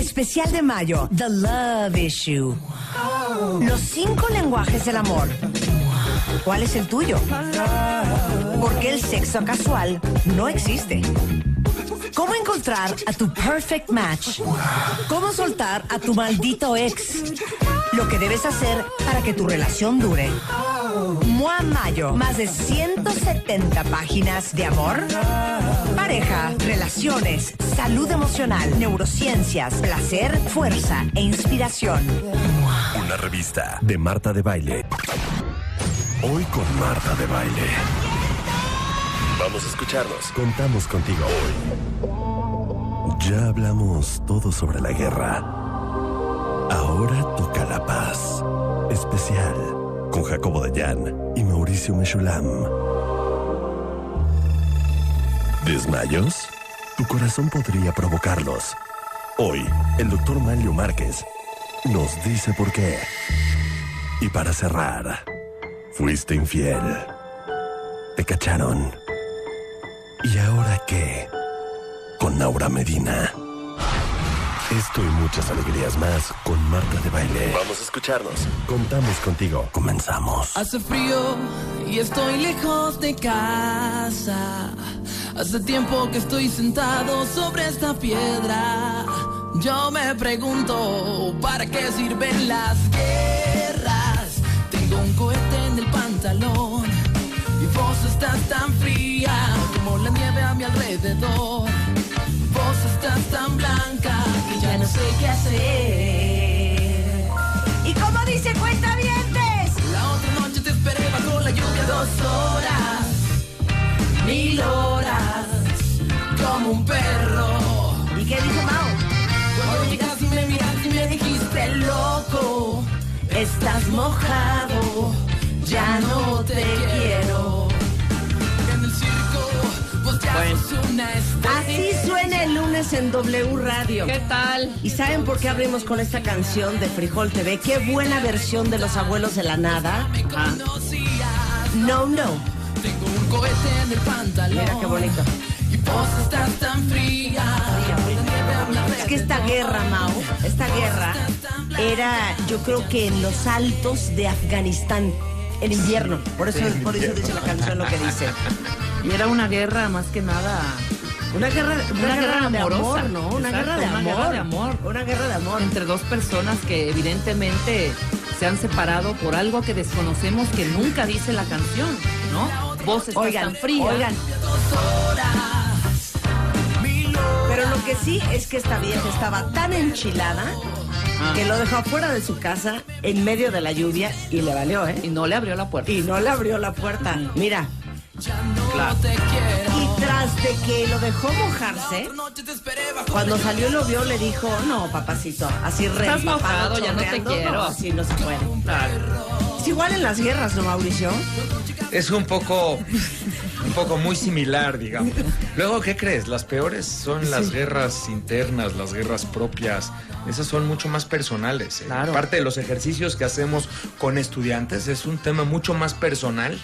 Especial de mayo, The Love Issue. Los 5 lenguajes del amor. ¿Cuál es el tuyo? Porque el sexo casual no existe. ¿Cómo encontrar a tu perfect match? ¿Cómo soltar a tu maldito ex? Lo que debes hacer para que tu relación dure. Mua Mayo, más de 170 páginas de amor, pareja, relaciones, salud emocional, neurociencias, placer, fuerza e inspiración. Una revista de Marta de Baile. Hoy con Marta de Baile. Vamos a escucharnos. Contamos contigo hoy. Ya hablamos todo sobre la guerra. Ahora toca la paz. Especial con Jacobo Dayan y Mauricio Meshulam. ¿Desmayos? Tu corazón podría provocarlos. Hoy, el doctor Manlio Márquez nos dice por qué. Y para cerrar, fuiste infiel. Te cacharon. ¿Y ahora qué? Con Aura Medina. Esto y muchas alegrías más con Marta de Baile. Vamos a escucharnos. Contamos contigo. Comenzamos. Hace frío y estoy lejos de casa. Hace tiempo que estoy sentado sobre esta piedra. Yo me pregunto, ¿para qué sirven las guerras? Tengo un cohete en el pantalón y vos estás tan fría como la nieve a mi alrededor. Vos estás tan blanca que ya no sé qué hacer. ¿Y cómo dice Cuentavientes? La otra noche te esperé bajo la lluvia 2 horas, 1000 horas, como un perro. ¿Y qué dice Mao? Cuando llegaste y me miraste y me dijiste loco, estás mojado, ya no te quiero. En el circo, vos ya sos una estrella. Así suena el lunes en W Radio. ¿Qué tal? ¿Y saben por qué abrimos con esta canción de Frijol TV? Qué buena versión de Los Abuelos de la Nada. No, no. Tengo un cohete en el pantalón. Mira qué bonito. Y vos estás tan fría. Es que esta guerra, Mao, esta guerra era, yo creo que en los altos de Afganistán, en invierno. Por eso dice la canción lo que dice. Y era una guerra más que nada. Una guerra de amorosa, amor, ¿no? Una exacto, guerra de amor. Una guerra de amor. Entre dos personas que evidentemente se han separado por algo que desconocemos que nunca dice la canción, ¿no? Vos estás tan fría. Oigan. Pero lo que sí es que esta vieja estaba tan enchilada que lo dejó afuera de su casa en medio de la lluvia y le valió, ¿eh? Y no le abrió la puerta. Y no le abrió la puerta. Mira. Claro. Y tras de que lo dejó mojarse, cuando salió y lo vio, le dijo, no, papacito, así Estás mojado, ya no te quiero. No, así no se puede. Claro. Es igual en las guerras, ¿no, Mauricio? Es un poco muy similar, digamos. Luego, ¿qué crees? Las peores son las guerras internas, las guerras propias. Esas son mucho más personales. Claro. Parte de los ejercicios que hacemos con estudiantes es un tema mucho más personal.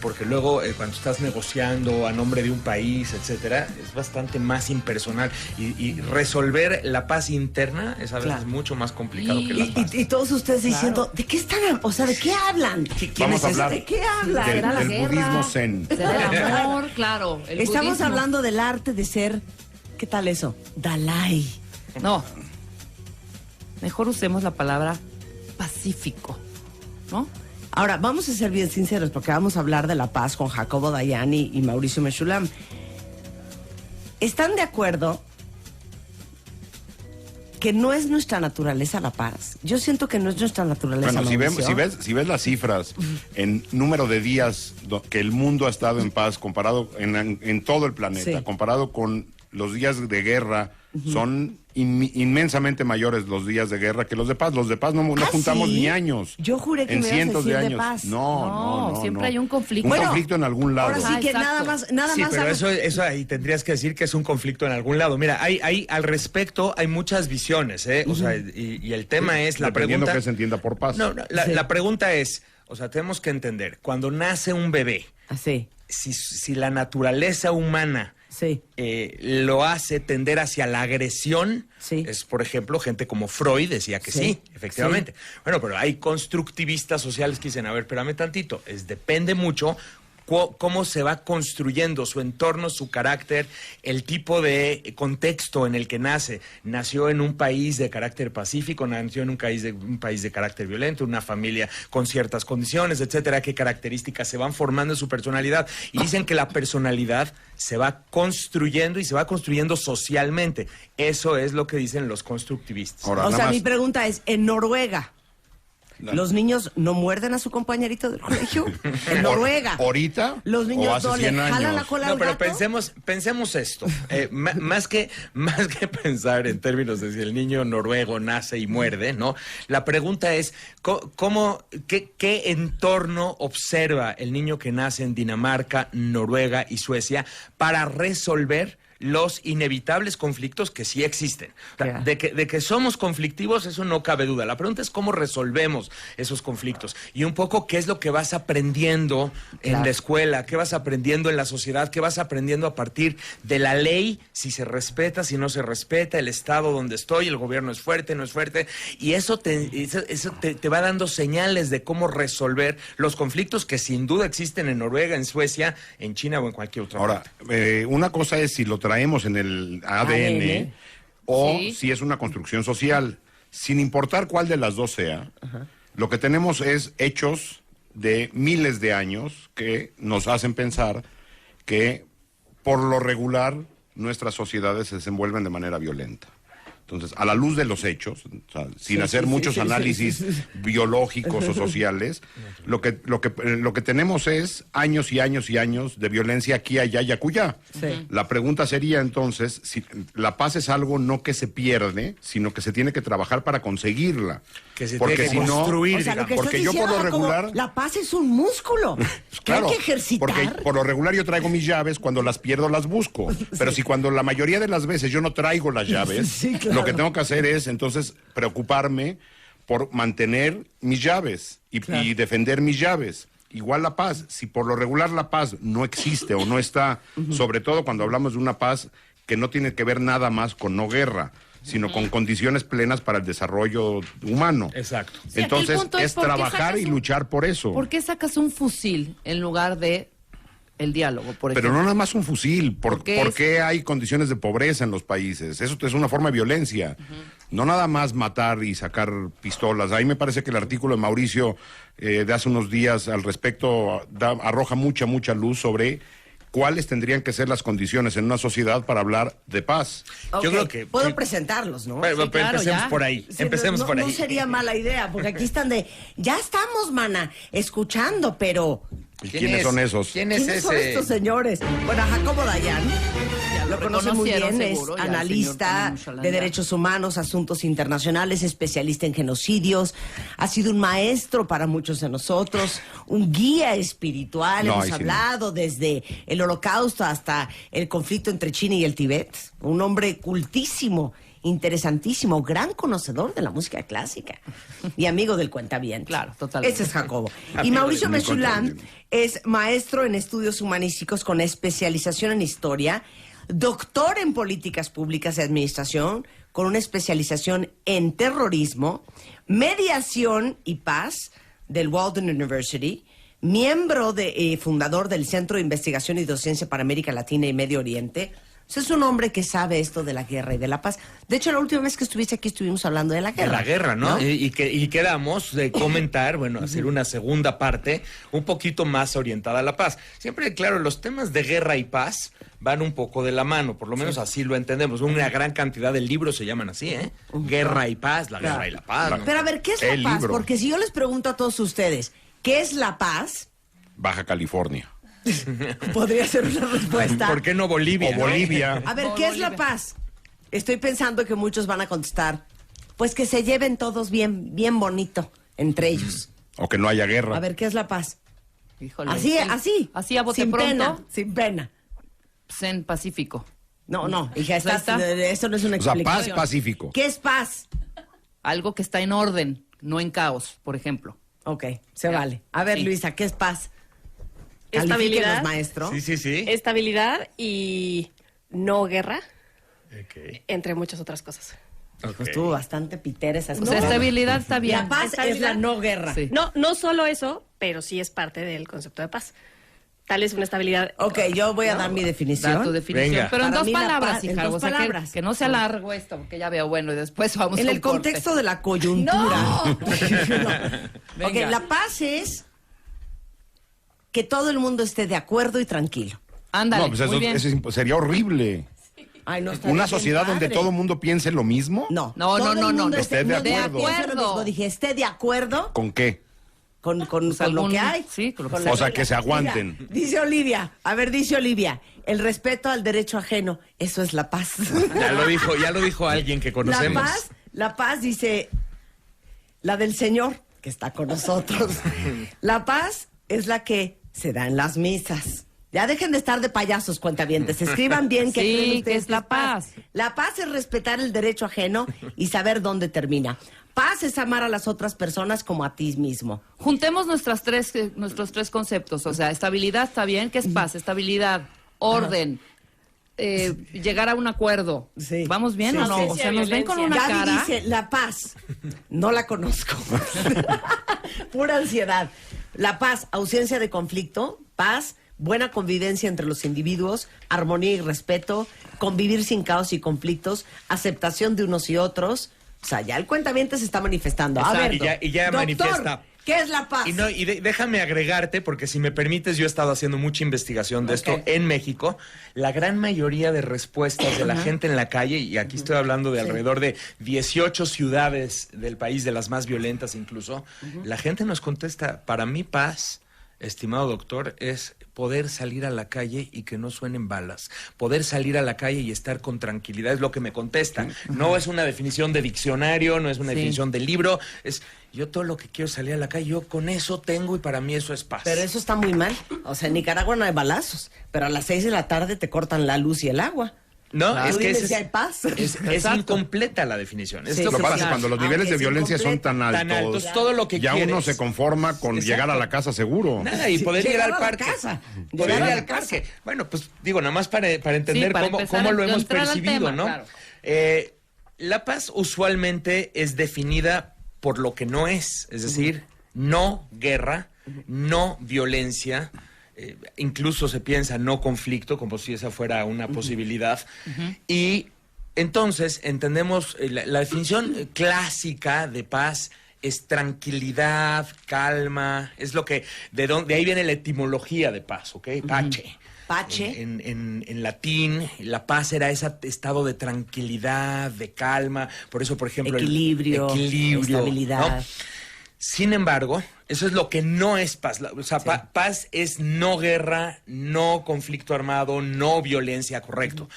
Porque luego cuando estás negociando a nombre de un país, etcétera, es bastante más impersonal y resolver la paz interna es a veces mucho más complicado que la paz. Y todos ustedes diciendo, ¿de qué están? O sea, ¿de qué hablan? Vamos a hablar ¿De qué hablan? del budismo zen. Del amor, claro. Estamos budismo. hablando del arte de ser, ¿qué tal eso? Dalai. No. Mejor usemos la palabra pacífico, ¿no? Ahora, vamos a ser bien sinceros, porque vamos a hablar de la paz con Jacobo Dayan y Mauricio Meshulam. ¿Están de acuerdo que no es nuestra naturaleza la paz? Yo siento que no es nuestra naturaleza. Bueno, Mauricio. si ves las cifras en número de días que el mundo ha estado en paz, comparado en todo el planeta, comparado con los días de guerra, son inmensamente mayores los días de guerra que los de paz. Los de paz no juntamos ¿sí? ni años. Yo juré que en me ibas a cientos de decir de años. paz. No, siempre hay un conflicto. Un conflicto en algún lado. Ahora sí que nada más. Sí, pero eso ahí tendrías que decir que es un conflicto en algún lado. Mira, hay al respecto hay muchas visiones, ¿eh? O sea, y el tema es la dependiendo pregunta. que se entienda por paz. No, la pregunta es, o sea, tenemos que entender, cuando nace un bebé, Así. si la naturaleza humana lo hace tender hacia la agresión. Es, por ejemplo, gente como Freud decía que sí, efectivamente. Bueno, pero hay constructivistas sociales que dicen, a ver, espérame tantito, depende mucho cómo se va construyendo su entorno, su carácter, el tipo de contexto en el que nace. Nació en un país de carácter pacífico, nació en un país de carácter violento, una familia con ciertas condiciones, etcétera, qué características se van formando en su personalidad. Y dicen que la personalidad se va construyendo y se va construyendo socialmente. Eso es lo que dicen los constructivistas. Ahora, o sea, mi pregunta es, en Noruega, ¿los niños no muerden a su compañerito del colegio? En Noruega. ¿Ahorita? Los niños no le jalan la cola al gato. Pero pensemos esto. Más que pensar en términos de si el niño noruego nace y muerde, ¿no? La pregunta es, ¿qué entorno observa el niño que nace en Dinamarca, Noruega y Suecia para resolver los inevitables conflictos que sí existen? De que somos conflictivos, eso no cabe duda. La pregunta es cómo resolvemos esos conflictos y un poco qué es lo que vas aprendiendo en la escuela, qué vas aprendiendo en la sociedad, qué vas aprendiendo a partir de la ley, si se respeta, si no se respeta, el estado donde estoy, el gobierno es fuerte, no es fuerte, y eso te va dando señales de cómo resolver los conflictos que sin duda existen en Noruega, en Suecia, en China o en cualquier otra parte. Ahora, una cosa es si lo traemos en el ADN o si es una construcción social. Sin importar cuál de las dos sea, lo que tenemos es hechos de miles de años que nos hacen pensar que por lo regular nuestras sociedades se desenvuelven de manera violenta. Entonces, a la luz de los hechos, o sea, sin hacer muchos análisis biológicos o sociales, lo que tenemos es años y años y años de violencia aquí, allá y acullá. La pregunta sería entonces, si la paz es algo no que se pierde, sino que se tiene que trabajar para conseguirla. Que se tiene que construir. O sea, lo que porque yo por lo regular... La paz es un músculo que hay que ejercitar. Porque por lo regular yo traigo mis llaves, cuando las pierdo las busco. Pero si cuando la mayoría de las veces yo no traigo las llaves, lo que tengo que hacer es entonces preocuparme por mantener mis llaves y defender mis llaves. Igual la paz. Si por lo regular la paz no existe o no está, sobre todo cuando hablamos de una paz que no tiene que ver nada más con no guerra, sino con condiciones plenas para el desarrollo humano. Exacto. Sí, entonces es trabajar y luchar por eso. ¿Por qué sacas un fusil en lugar de el diálogo, por ejemplo? Pero no nada más un fusil. ¿Por qué hay condiciones de pobreza en los países? Eso es una forma de violencia. No nada más matar y sacar pistolas. Ahí me parece que el artículo de Mauricio de hace unos días al respecto arroja mucha luz sobre cuáles tendrían que ser las condiciones en una sociedad para hablar de paz. Yo creo que... Puedo presentarlos, ¿no? Bueno, claro, empecemos por ahí. Sí, no sería mala idea, porque aquí están ya estamos, mana, escuchando, pero... ¿Y quiénes son esos? ¿Quiénes son estos señores? Bueno, Jacobo Dayan, lo conoce muy bien, seguro, es analista de derechos humanos, asuntos internacionales, especialista en genocidios, ha sido un maestro para muchos de nosotros, un guía espiritual, hemos hablado desde el Holocausto hasta el conflicto entre China y el Tíbet, un hombre cultísimo, interesantísimo, gran conocedor de la música clásica y amigo del cuentavientes. Claro, totalmente. Ese es Jacobo. Y Mauricio Mechoulam es maestro en estudios humanísticos con especialización en historia, doctor en políticas públicas y administración, con una especialización en terrorismo, mediación y paz del Walden University, miembro fundador del Centro de Investigación y Docencia para América Latina y Medio Oriente. Es un hombre que sabe esto de la guerra y de la paz. De hecho, la última vez que estuviste aquí estuvimos hablando de la guerra. De la guerra, ¿no? Y quedamos de comentar, hacer una segunda parte un poquito más orientada a la paz. Siempre, claro, los temas de guerra y paz van un poco de la mano, por lo menos así lo entendemos. Una gran cantidad de libros se llaman así, ¿eh? Guerra y paz, la guerra y la paz. ¿No? Pero a ver, ¿qué es la paz? Porque si yo les pregunto a todos ustedes, ¿qué es la paz? Baja California. Podría ser una respuesta. ¿Por qué no Bolivia? O Bolivia. A ver, ¿qué es la paz? Estoy pensando que muchos van a contestar, pues que se lleven todos bien bonito entre ellos. O que no haya guerra. A ver, ¿qué es la paz? Híjole, Así a bote sin pronto. Sin pena. Zen Pacífico. No, hija, eso no es una explicación. O sea, paz pacífico. ¿Qué es paz? Algo que está en orden, no en caos, por ejemplo. Ok, se vale. A ver, Luisa, ¿qué es paz? Estabilidad, maestro. Sí. Estabilidad y no guerra, Okay. entre muchas otras cosas. Pues estuvo bastante pitera esa O sea, estabilidad está bien. La paz es la no guerra. Sí. No solo eso, pero sí es parte del concepto de paz. Tal es una estabilidad. Ok, yo voy a dar mi definición. Da tu definición. Venga. Pero en Para dos mí la palabras, paz- en hija. dos O sea, palabras. que no sea largo esto, porque ya veo, bueno, y después vamos En a el un corte. contexto de la coyuntura. ¡No! No. Ok, Venga. la paz es que todo el mundo esté de acuerdo y tranquilo. Ándale, No, pues muy bien. sería horrible. Ay, no, estaría Una bien sociedad donde padre. todo el mundo piense lo mismo. No, No, todo no, el no, mundo no. Esté de acuerdo. piense lo mismo. Dije, esté de acuerdo ¿Con qué? con lo algún- que hay. sí, con lo que Con sea. la O sea, regla. que se aguanten. Mira, dice Olivia, el respeto al derecho ajeno, eso es la paz. Ya lo dijo alguien que conocemos. La paz dice, la del Señor, que está con nosotros. La paz es la que se da en las misas. Ya dejen de estar de payasos, cuentavientes. Escriban bien qué Sí, creen ¿qué ustedes es la paz? La paz es respetar el derecho ajeno y saber dónde termina. Paz es amar a las otras personas como a ti mismo. Juntemos nuestros tres conceptos. O sea, estabilidad está bien. ¿Qué es paz? Estabilidad, orden, llegar a un acuerdo. Sí. ¿Vamos bien Sí, o no? sí. O sea, nos ven con una Gaby cara. dice, la paz, no la conozco. Pura ansiedad. La paz, ausencia de conflicto. Paz, buena convivencia entre los individuos, armonía y respeto, convivir sin caos y conflictos, aceptación de unos y otros. O sea, ya el cuentaviente se está manifestando. A Exacto. ver, Y ya doctor, manifiesta. ¿qué es la paz? Y déjame agregarte, porque si me permites, yo he estado haciendo mucha investigación de esto en México. La gran mayoría de respuestas de la gente en la calle, y aquí estoy hablando de alrededor de 18 ciudades del país, de las más violentas incluso, la gente nos contesta, para mí paz, estimado doctor, es poder salir a la calle y que no suenen balas, poder salir a la calle y estar con tranquilidad, es lo que me contesta. No es una definición de diccionario, no es una definición de libro, es yo todo lo que quiero salir a la calle, yo con eso tengo y para mí eso es paz. Pero eso está muy mal. O sea, en Nicaragua no hay balazos, pero a las 6 de la tarde te cortan la luz y el agua. No, Claro. es Tú que dime es, si hay paz. es Exacto. incompleta la definición. Es Sí, lo Lo que que pasa es pasa. que cuando los Aunque niveles de es violencia son incompleta. tan Tan altos, altos, todo lo que ya quieres. uno se conforma con Exacto. llegar a la casa seguro. Nada, y Sí, poder llegar llegar a al la parque. casa. Poder Llegar ir a al la casa. parque. Bueno, pues digo, nada más para entender para cómo empezar lo a hemos entrar al percibido, tema, ¿no? claro. La paz usualmente es definida por lo que no es decir, no guerra, no violencia, incluso se piensa no conflicto, como si esa fuera una posibilidad. Y entonces entendemos la definición clásica de paz es tranquilidad, calma, es lo que de ahí viene la etimología de paz, ¿ok? Pace. Pace. En latín, la paz era ese estado de tranquilidad, de calma, por eso, por ejemplo, Equilibrio, estabilidad. ¿no? Sin embargo, eso es lo que no es paz. O sea, paz es no guerra, no conflicto armado, no violencia, correcto.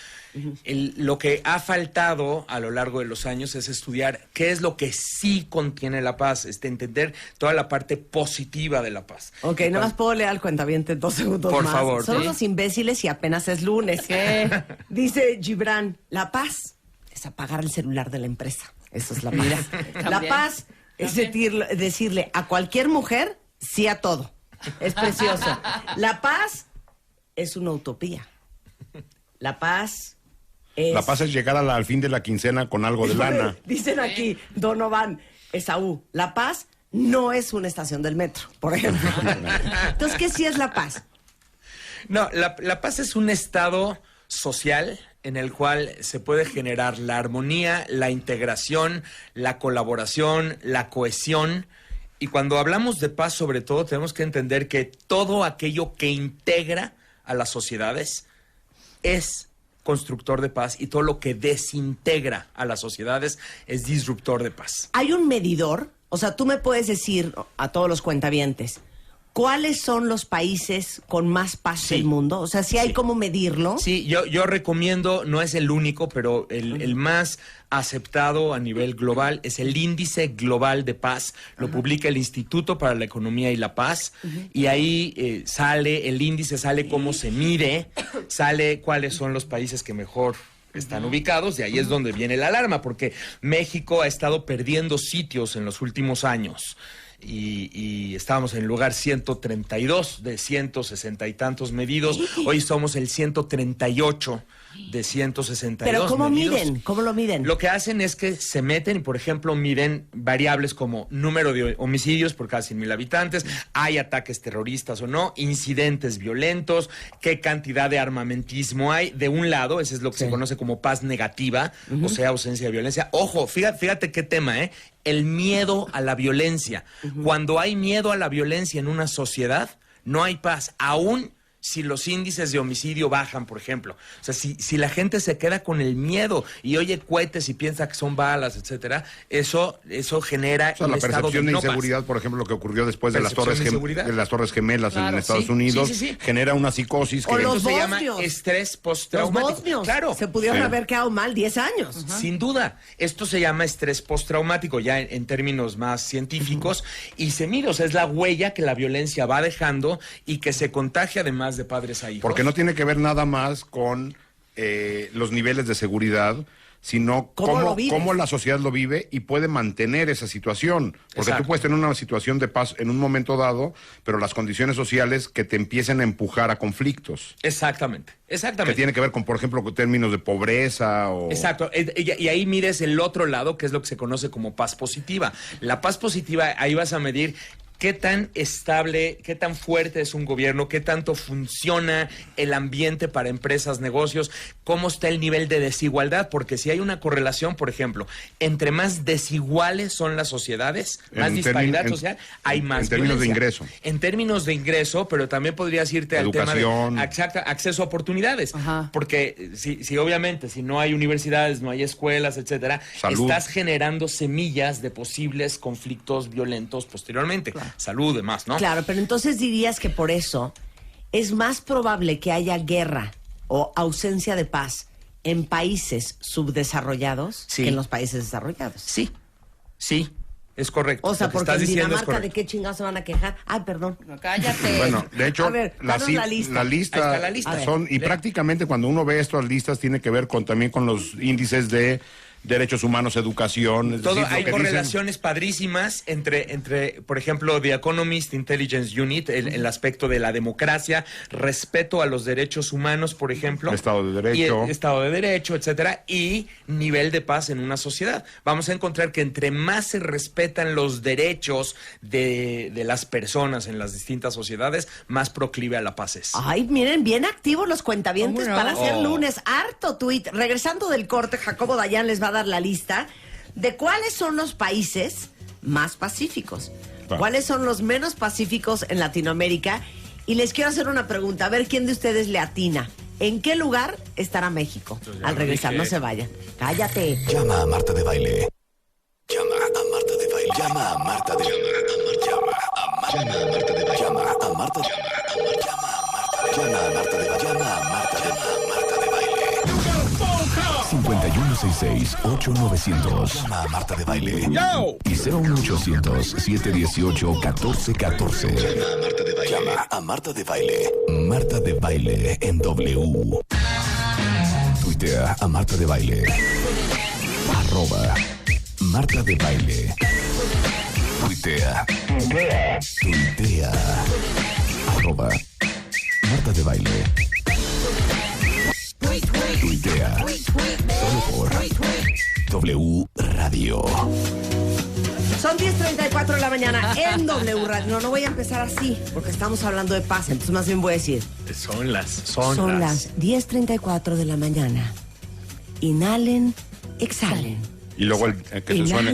Lo que ha faltado a lo largo de los años es estudiar qué es lo que sí contiene la paz, entender toda la parte positiva de la paz. Ok, nada más puedo leer al cuentaviente 2 segundos Por más. favor. Son Sí. unos imbéciles y apenas es lunes. ¿Qué? Dice Gibran, la paz es apagar el celular de la empresa. Eso es la paz. La También. paz es decirle a cualquier mujer sí a todo. Es precioso. La paz es una utopía. La paz es... La paz es llegar al fin de la quincena con algo de lana. Dicen aquí, Donovan, Esaú, la paz no es una estación del metro, por ejemplo. Entonces, ¿qué sí es la paz? No, la paz es un estado social en el cual se puede generar la armonía, la integración, la colaboración, la cohesión. Y cuando hablamos de paz, sobre todo, tenemos que entender que todo aquello que integra a las sociedades es constructor de paz y todo lo que desintegra a las sociedades es disruptor de paz. ¿Hay un medidor? O sea, tú me puedes decir a todos los cuentavientes, ¿cuáles son los países con más paz Sí. del mundo? O sea, si hay Sí. cómo medirlo. Sí, yo recomiendo, no es el único, pero el más aceptado a nivel global es el Índice Global de Paz. Lo publica el Instituto para la Economía y la Paz. Y ahí sale el índice, sale cómo se mide, sale cuáles son los países que mejor están ubicados, y ahí es donde viene la alarma, porque México ha estado perdiendo sitios en los últimos años. y estábamos en el lugar 132 de 160 y tantos medidos. Hoy somos el 138 de 162 ¿Pero cómo medidos. miden? ¿Cómo lo miden? Lo que hacen es que se meten y, por ejemplo, miden variables como número de homicidios por cada 100,000 habitantes, hay ataques terroristas o no, incidentes violentos, qué cantidad de armamentismo hay. De un lado, ese es lo que se conoce como paz negativa, o sea, ausencia de violencia. Ojo, fíjate qué tema, el miedo a la violencia. Cuando hay miedo a la violencia en una sociedad, no hay paz, aún si los índices de homicidio bajan, por ejemplo. O sea, si la gente se queda con el miedo y oye cohetes y piensa que son balas, etcétera, eso genera la percepción de inseguridad, por ejemplo, lo que ocurrió después de las Torres Gemelas en Estados Unidos, genera una psicosis que los se llama estrés postraumático. Los bosnios, claro, se pudieron haber quedado mal 10 años. Sin duda. Esto se llama estrés postraumático, ya en términos más científicos, y se mide, o sea, es la huella que la violencia va dejando y que se contagia además de padres a hijos. Porque no tiene que ver nada más con los niveles de seguridad, sino cómo la sociedad lo vive y puede mantener esa situación. Porque tú puedes tener una situación de paz en un momento dado, pero las condiciones sociales que te empiecen a empujar a conflictos. Exactamente. Que tiene que ver con, por ejemplo, con términos de pobreza o... Exacto. Y ahí mides el otro lado, que es lo que se conoce como paz positiva. La paz positiva, ahí vas a medir qué tan estable, qué tan fuerte es un gobierno, qué tanto funciona el ambiente para empresas, negocios, cómo está el nivel de desigualdad, porque si hay una correlación, por ejemplo, entre más desiguales son las sociedades, más disparidad social, hay más términos violencia. de ingreso. En términos de ingreso, pero también podrías irte al tema de acceso a oportunidades. Porque si obviamente, si no hay universidades, no hay escuelas, etcétera, estás generando semillas de posibles conflictos violentos posteriormente. Salud, demás, ¿no? Claro, pero entonces dirías que por eso es más probable que haya guerra o ausencia de paz en países subdesarrollados que en los países desarrollados. Sí, es correcto. O sea, porque en Dinamarca, ¿de qué chingados se van a quejar? Ay, perdón. No, cállate. Bueno, de hecho, a ver, la lista son, y prácticamente cuando uno ve estas listas tiene que ver también con los índices de derechos humanos, educación. Hay correlaciones padrísimas entre, por ejemplo, The Economist Intelligence Unit, el aspecto de la democracia, respeto a los derechos humanos, por ejemplo. Estado de Derecho. Estado de Derecho, etcétera, y nivel de paz en una sociedad. Vamos a encontrar que entre más se respetan los derechos de las personas en las distintas sociedades, más proclive a la paz es. Ay, miren, bien activos los cuentavientes para hacer lunes. Harto tuit. Regresando del corte, Jacobo Dayan les va a dar la lista de cuáles son los países más pacíficos, cuáles son los menos pacíficos en Latinoamérica. Y les quiero hacer una pregunta, a ver quién de ustedes le atina. ¿En qué lugar estará México? Al regresar, no se vayan. Cállate. Llama a Marta de Baile. Llama a Marta de Baile. Llama a Marta de Baile. Llama a Marta de Baile. Llama a Marta de Baile. Llama a Marta de Baile. Llama a Marta de Baile. 5166-8900. Llama a Marta de Baile. Y 01800-718-1414. Llama a Marta de Baile. Marta de Baile en W. Tuitea a Marta de Baile. @ Marta de Baile. Tuitea. @ Marta de Baile. Tuitea. Solo por W Radio. Son 10:34 de la mañana en W Radio. No voy a empezar así, porque estamos hablando de paz. Entonces más bien voy a decir... Son las 10:34 de la mañana. Inhalen, exhalen. Y luego que suene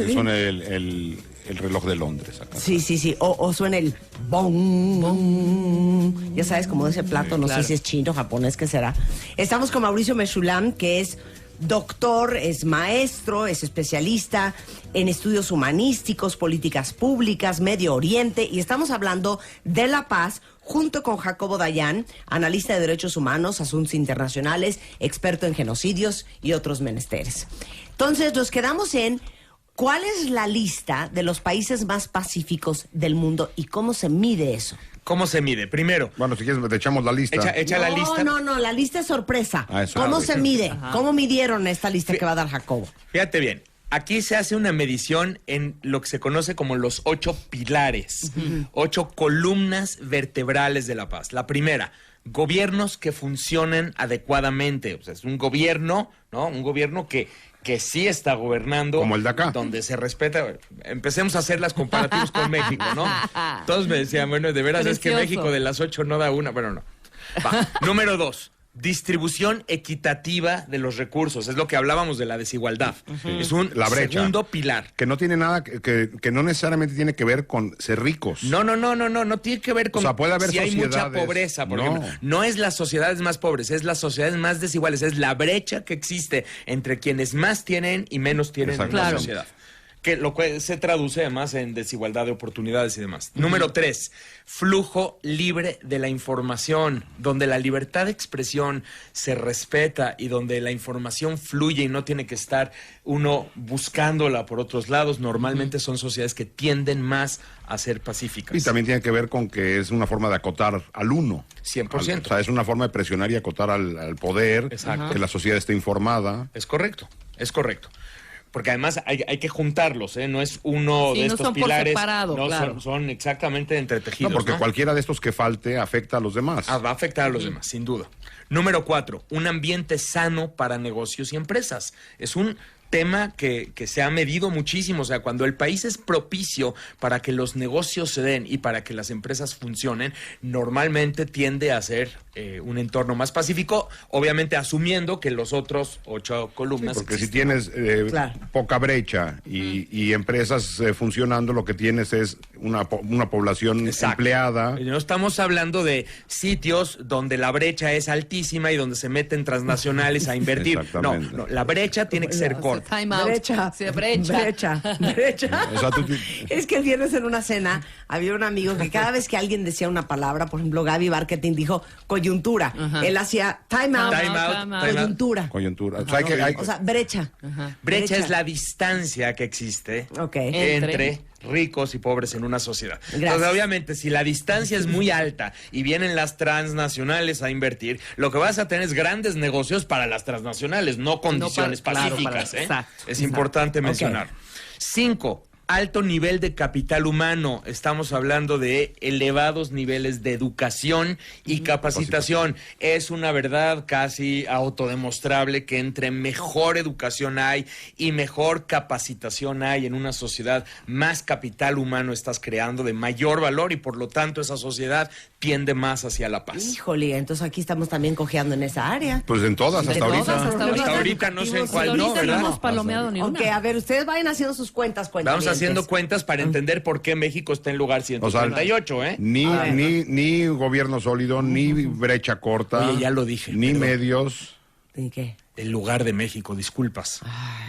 el reloj de Londres acá. Sí. O suena el bong, bong. Ya sabes, como ese plato, no sé si es chino, japonés, ¿qué será? Estamos con Mauricio Meshulam, que es doctor, es maestro, es especialista en estudios humanísticos, políticas públicas, Medio Oriente, y estamos hablando de la paz junto con Jacobo Dayan, analista de derechos humanos, asuntos internacionales, experto en genocidios y otros menesteres. Entonces, nos quedamos en ¿cuál es la lista de los países más pacíficos del mundo y cómo se mide eso? ¿Cómo se mide? Primero. Bueno, si quieres, te echamos la lista. Echa la lista. No, la lista es sorpresa. ¿Cómo se mide? ¿Cómo midieron esta lista que va a dar Jacobo? Fíjate bien. Aquí se hace una medición en lo que se conoce como los 8 pilares, 8 columnas vertebrales de la paz. La primera, gobiernos que funcionen adecuadamente. O sea, es un gobierno, ¿no? Un gobierno que sí está gobernando. Como el de acá. Donde se respeta. Empecemos a hacer las comparativas con México, ¿no? Todos me decían, bueno, de veras es que México de las 8 no da una. Bueno, no. Va. Número 2. Distribución equitativa de los recursos. Es lo que hablábamos de la desigualdad. Es la brecha, segundo pilar. Que no tiene nada, que no necesariamente tiene que ver con ser ricos. No tiene que ver con, o sea, puede haber si hay mucha pobreza, por ejemplo. No es las sociedades más pobres, es las sociedades más desiguales. Es la brecha que existe entre quienes más tienen y menos tienen en la sociedad. Que lo que se traduce además en desigualdad de oportunidades y demás. Número 3, flujo libre de la información, donde la libertad de expresión se respeta y donde la información fluye y no tiene que estar uno buscándola por otros lados. Normalmente son sociedades que tienden más a ser pacíficas. Y también tiene que ver con que es una forma de acotar al uno. 100%. O sea, es una forma de presionar y acotar al poder. Exacto. Que la sociedad esté informada. Es correcto. Porque además hay que juntarlos, ¿eh? No es uno de estos pilares. Por separado, no, claro. son exactamente entretejidos. No, porque cualquiera de estos que falte afecta a los demás. Va a afectar a los demás, sin duda. Número 4, un ambiente sano para negocios y empresas. Es un tema que se ha medido muchísimo. O sea, cuando el país es propicio para que los negocios se den y para que las empresas funcionen, normalmente tiende a ser un entorno más pacífico, obviamente asumiendo que los otros 8 columnas... Sí, porque si tienes poca brecha y empresas funcionando, lo que tienes es una población empleada. No estamos hablando de sitios donde la brecha es altísima y donde se meten transnacionales a invertir. No, la brecha tiene que ser corta. Time out. Brecha. O sea, Es que el viernes en una cena había un amigo que cada vez que alguien decía una palabra, por ejemplo, Gaby Marketing dijo coyuntura. Él hacía time out. Coyuntura. O sea, brecha. Brecha es la distancia que existe entre ricos y pobres en una sociedad. Entonces, obviamente, si la distancia es muy alta y vienen las transnacionales a invertir, lo que vas a tener es grandes negocios para las transnacionales, no condiciones pacíficas. Es importante mencionar. 5. Alto nivel de capital humano. Estamos hablando de elevados niveles de educación y capacitación. Es una verdad casi autodemostrable que entre mejor educación hay y mejor capacitación hay en una sociedad, más capital humano estás creando de mayor valor y por lo tanto esa sociedad tiende más hacia la paz. Híjole, entonces aquí estamos también cojeando en esa área. Pues en todas, hasta ahorita. Hasta ahorita no sé en cuál no, ¿verdad? No hemos palomeado ni una. Ok, a ver, ustedes vayan haciendo sus cuentas. Vamos haciendo cuentas para entender por qué México está en lugar 138, Ni gobierno sólido, ni brecha corta. Oye, ya lo dije. Ni medios. ¿Y qué? El lugar de México, disculpas.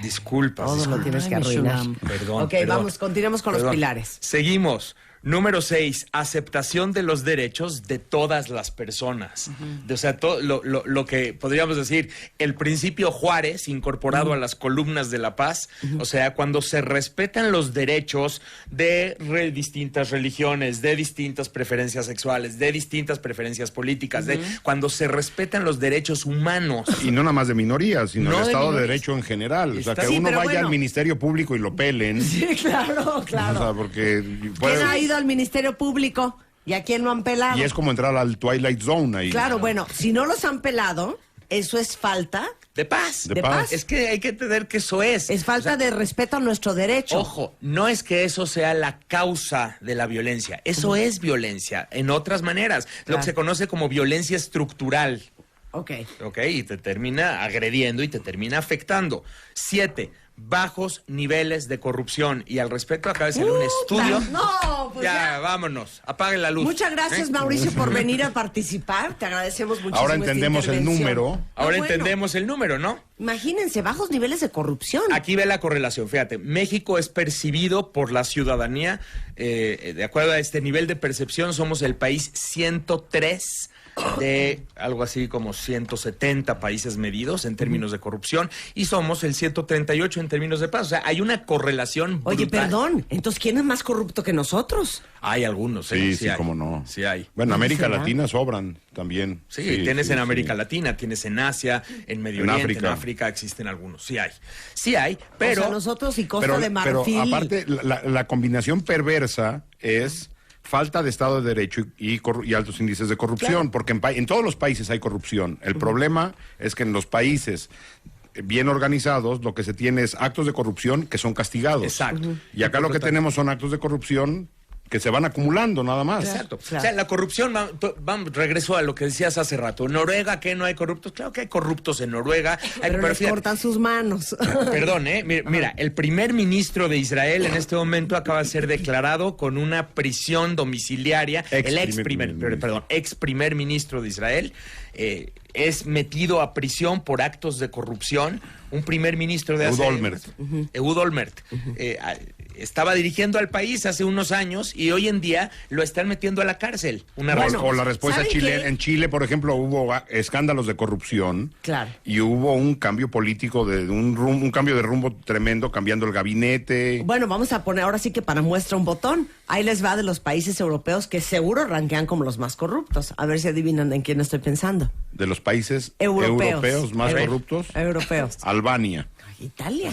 Disculpas. Todo lo tienes que arruinar. Perdón. Vamos, continuemos con los pilares. Seguimos. Número 6, aceptación de los derechos de todas las personas. O sea, todo lo que podríamos decir, el principio Juárez incorporado a las columnas de la paz. O sea, cuando se respetan los derechos de distintas religiones, de distintas preferencias sexuales, de distintas preferencias políticas, cuando se respetan los derechos humanos. Y no nada más de minorías, sino el Estado de Derecho en general. O sea, que uno vaya al Ministerio Público y lo pelen. Sí, claro. O sea, porque... ¿Quién ha ido al Ministerio Público y a quién lo han pelado? Y es como entrar al Twilight Zone ahí. Claro, bueno, si no los han pelado, eso es falta de paz. De paz. Es que hay que entender que eso es. Es falta de respeto a nuestro derecho. Ojo, no es que eso sea la causa de la violencia. Eso es violencia en otras maneras. Lo que se conoce como violencia estructural. Ok, y te termina agrediendo y te termina afectando. 7. Bajos niveles de corrupción. Y al respecto acaba de salir un estudio. No, pues ya, vámonos. Apaguen la luz. Muchas gracias, Mauricio, por venir a participar. Te agradecemos muchísimo. Ahora entendemos el número. Entendemos el número, ¿no? Imagínense, bajos niveles de corrupción. Aquí ve la correlación, fíjate. México es percibido por la ciudadanía, de acuerdo a este nivel de percepción, somos el país 103 de algo así como 170 países medidos en términos de corrupción y somos el 138 en términos de paz. O sea, hay una correlación brutal. Oye, perdón, entonces ¿quién es más corrupto que nosotros? Hay algunos, Sí, hay. cómo no. Sí hay. Bueno, América Latina sobran también. Sí, tienes en América Latina, tienes en Asia, en Medio Oriente, en África existen algunos. Sí hay, pero... O sea, nosotros y Costa de Marfil... Pero aparte, la combinación perversa es falta de Estado de Derecho y altos índices de corrupción, porque en todos los países hay corrupción. El problema es que en los países bien organizados, lo que se tiene es actos de corrupción que son castigados. Exacto. Y acá lo que tenemos son actos de corrupción que se van acumulando nada más. Exacto. Claro. O sea, la corrupción, regreso a lo que decías hace rato. ¿Noruega qué? ¿No hay corruptos? Claro que hay corruptos en Noruega. Pero les cortan sus manos. Perdón, mira, el primer ministro de Israel en este momento acaba de ser declarado con una prisión domiciliaria. Ex primer ministro de Israel es metido a prisión por actos de corrupción. Un primer ministro de Ehud Olmert. Estaba dirigiendo al país hace unos años y hoy en día lo están metiendo a la cárcel. O la respuesta en Chile, por ejemplo, hubo escándalos de corrupción. Claro. Y hubo un cambio político, un cambio de rumbo tremendo, cambiando el gabinete. Bueno, vamos a poner ahora sí que para muestra un botón. Ahí les va de los países europeos que seguro rankean como los más corruptos. A ver si adivinan en quién estoy pensando. De los países europeos más corruptos. Europeos. Albania. Italia.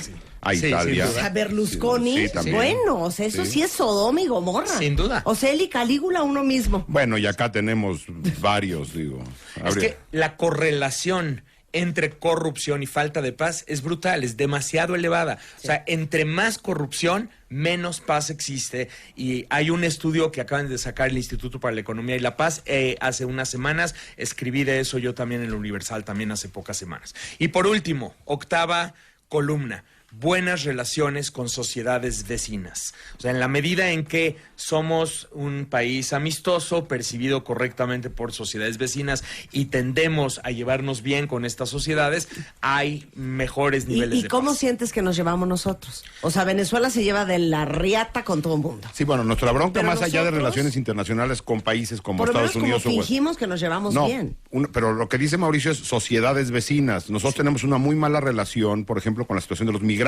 Italia. O sea, Berlusconi, bueno, o sea, eso sí es Sodoma y Gomorra. Sin duda. O sea, él y Calígula uno mismo. Bueno, y acá tenemos varios, digo. Es que la correlación entre corrupción y falta de paz es brutal, es demasiado elevada. Sí. O sea, entre más corrupción, menos paz existe. Y hay un estudio que acaban de sacar el Instituto para la Economía y la Paz hace unas semanas. Escribí de eso yo también en el Universal, también hace pocas semanas. Y por último, octava columna. Buenas relaciones con sociedades vecinas. O sea, en la medida en que somos un país amistoso, percibido correctamente por sociedades vecinas y tendemos a llevarnos bien con estas sociedades, hay mejores niveles de paz. ¿Y cómo sientes que nos llevamos nosotros? O sea, Venezuela se lleva de la riata con todo el mundo. Sí, bueno, nuestra bronca más allá de relaciones internacionales con países como Estados Unidos. Como fingimos que nos llevamos bien. Pero lo que dice Mauricio es sociedades vecinas. Nosotros tenemos una muy mala relación, por ejemplo, con la situación de los migrantes.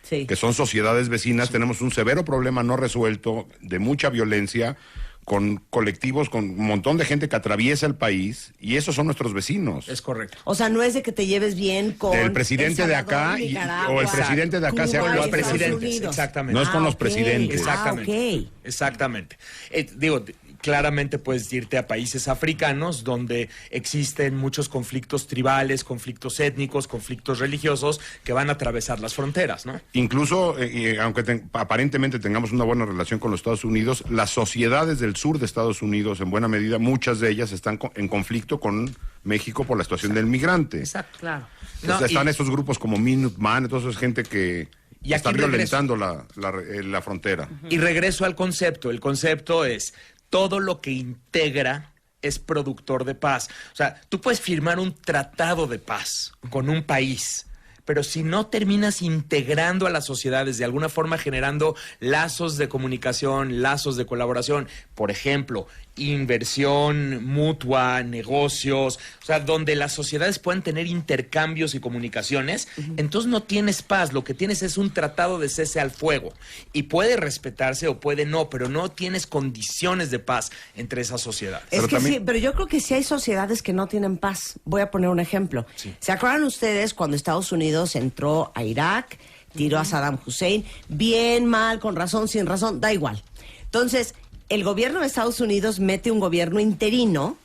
Que son sociedades vecinas, tenemos un severo problema no resuelto de mucha violencia con colectivos, con un montón de gente que atraviesa el país y esos son nuestros vecinos. Es correcto. O sea, no es de que te lleves bien con el presidente de acá o el presidente de acá, sea los presidentes, exactamente. No es con los presidentes. Exactamente. Exactamente. Claramente puedes irte a países africanos donde existen muchos conflictos tribales, conflictos étnicos, conflictos religiosos que van a atravesar las fronteras, ¿no? Incluso, aunque aparentemente tengamos una buena relación con los Estados Unidos, las sociedades del sur de Estados Unidos, en buena medida, muchas de ellas están en conflicto con México por la situación del migrante. Exacto, claro. Entonces, están estos grupos como Minuteman, entonces es gente que está violentando la frontera. Y regreso al concepto. El concepto es: todo lo que integra es productor de paz. O sea, tú puedes firmar un tratado de paz con un país, pero si no terminas integrando a las sociedades, de alguna forma generando lazos de comunicación, lazos de colaboración, por ejemplo, inversión mutua, negocios, o sea, donde las sociedades puedan tener intercambios y comunicaciones, entonces no tienes paz, lo que tienes es un tratado de cese al fuego y puede respetarse o puede no, pero no tienes condiciones de paz entre esas sociedades. Pero yo creo que sí hay sociedades que no tienen paz. Voy a poner un ejemplo. Sí. ¿Se acuerdan ustedes cuando Estados Unidos entró a Irak, tiró a Saddam Hussein? Bien, mal, con razón, sin razón, da igual. Entonces, el gobierno de Estados Unidos mete un gobierno interino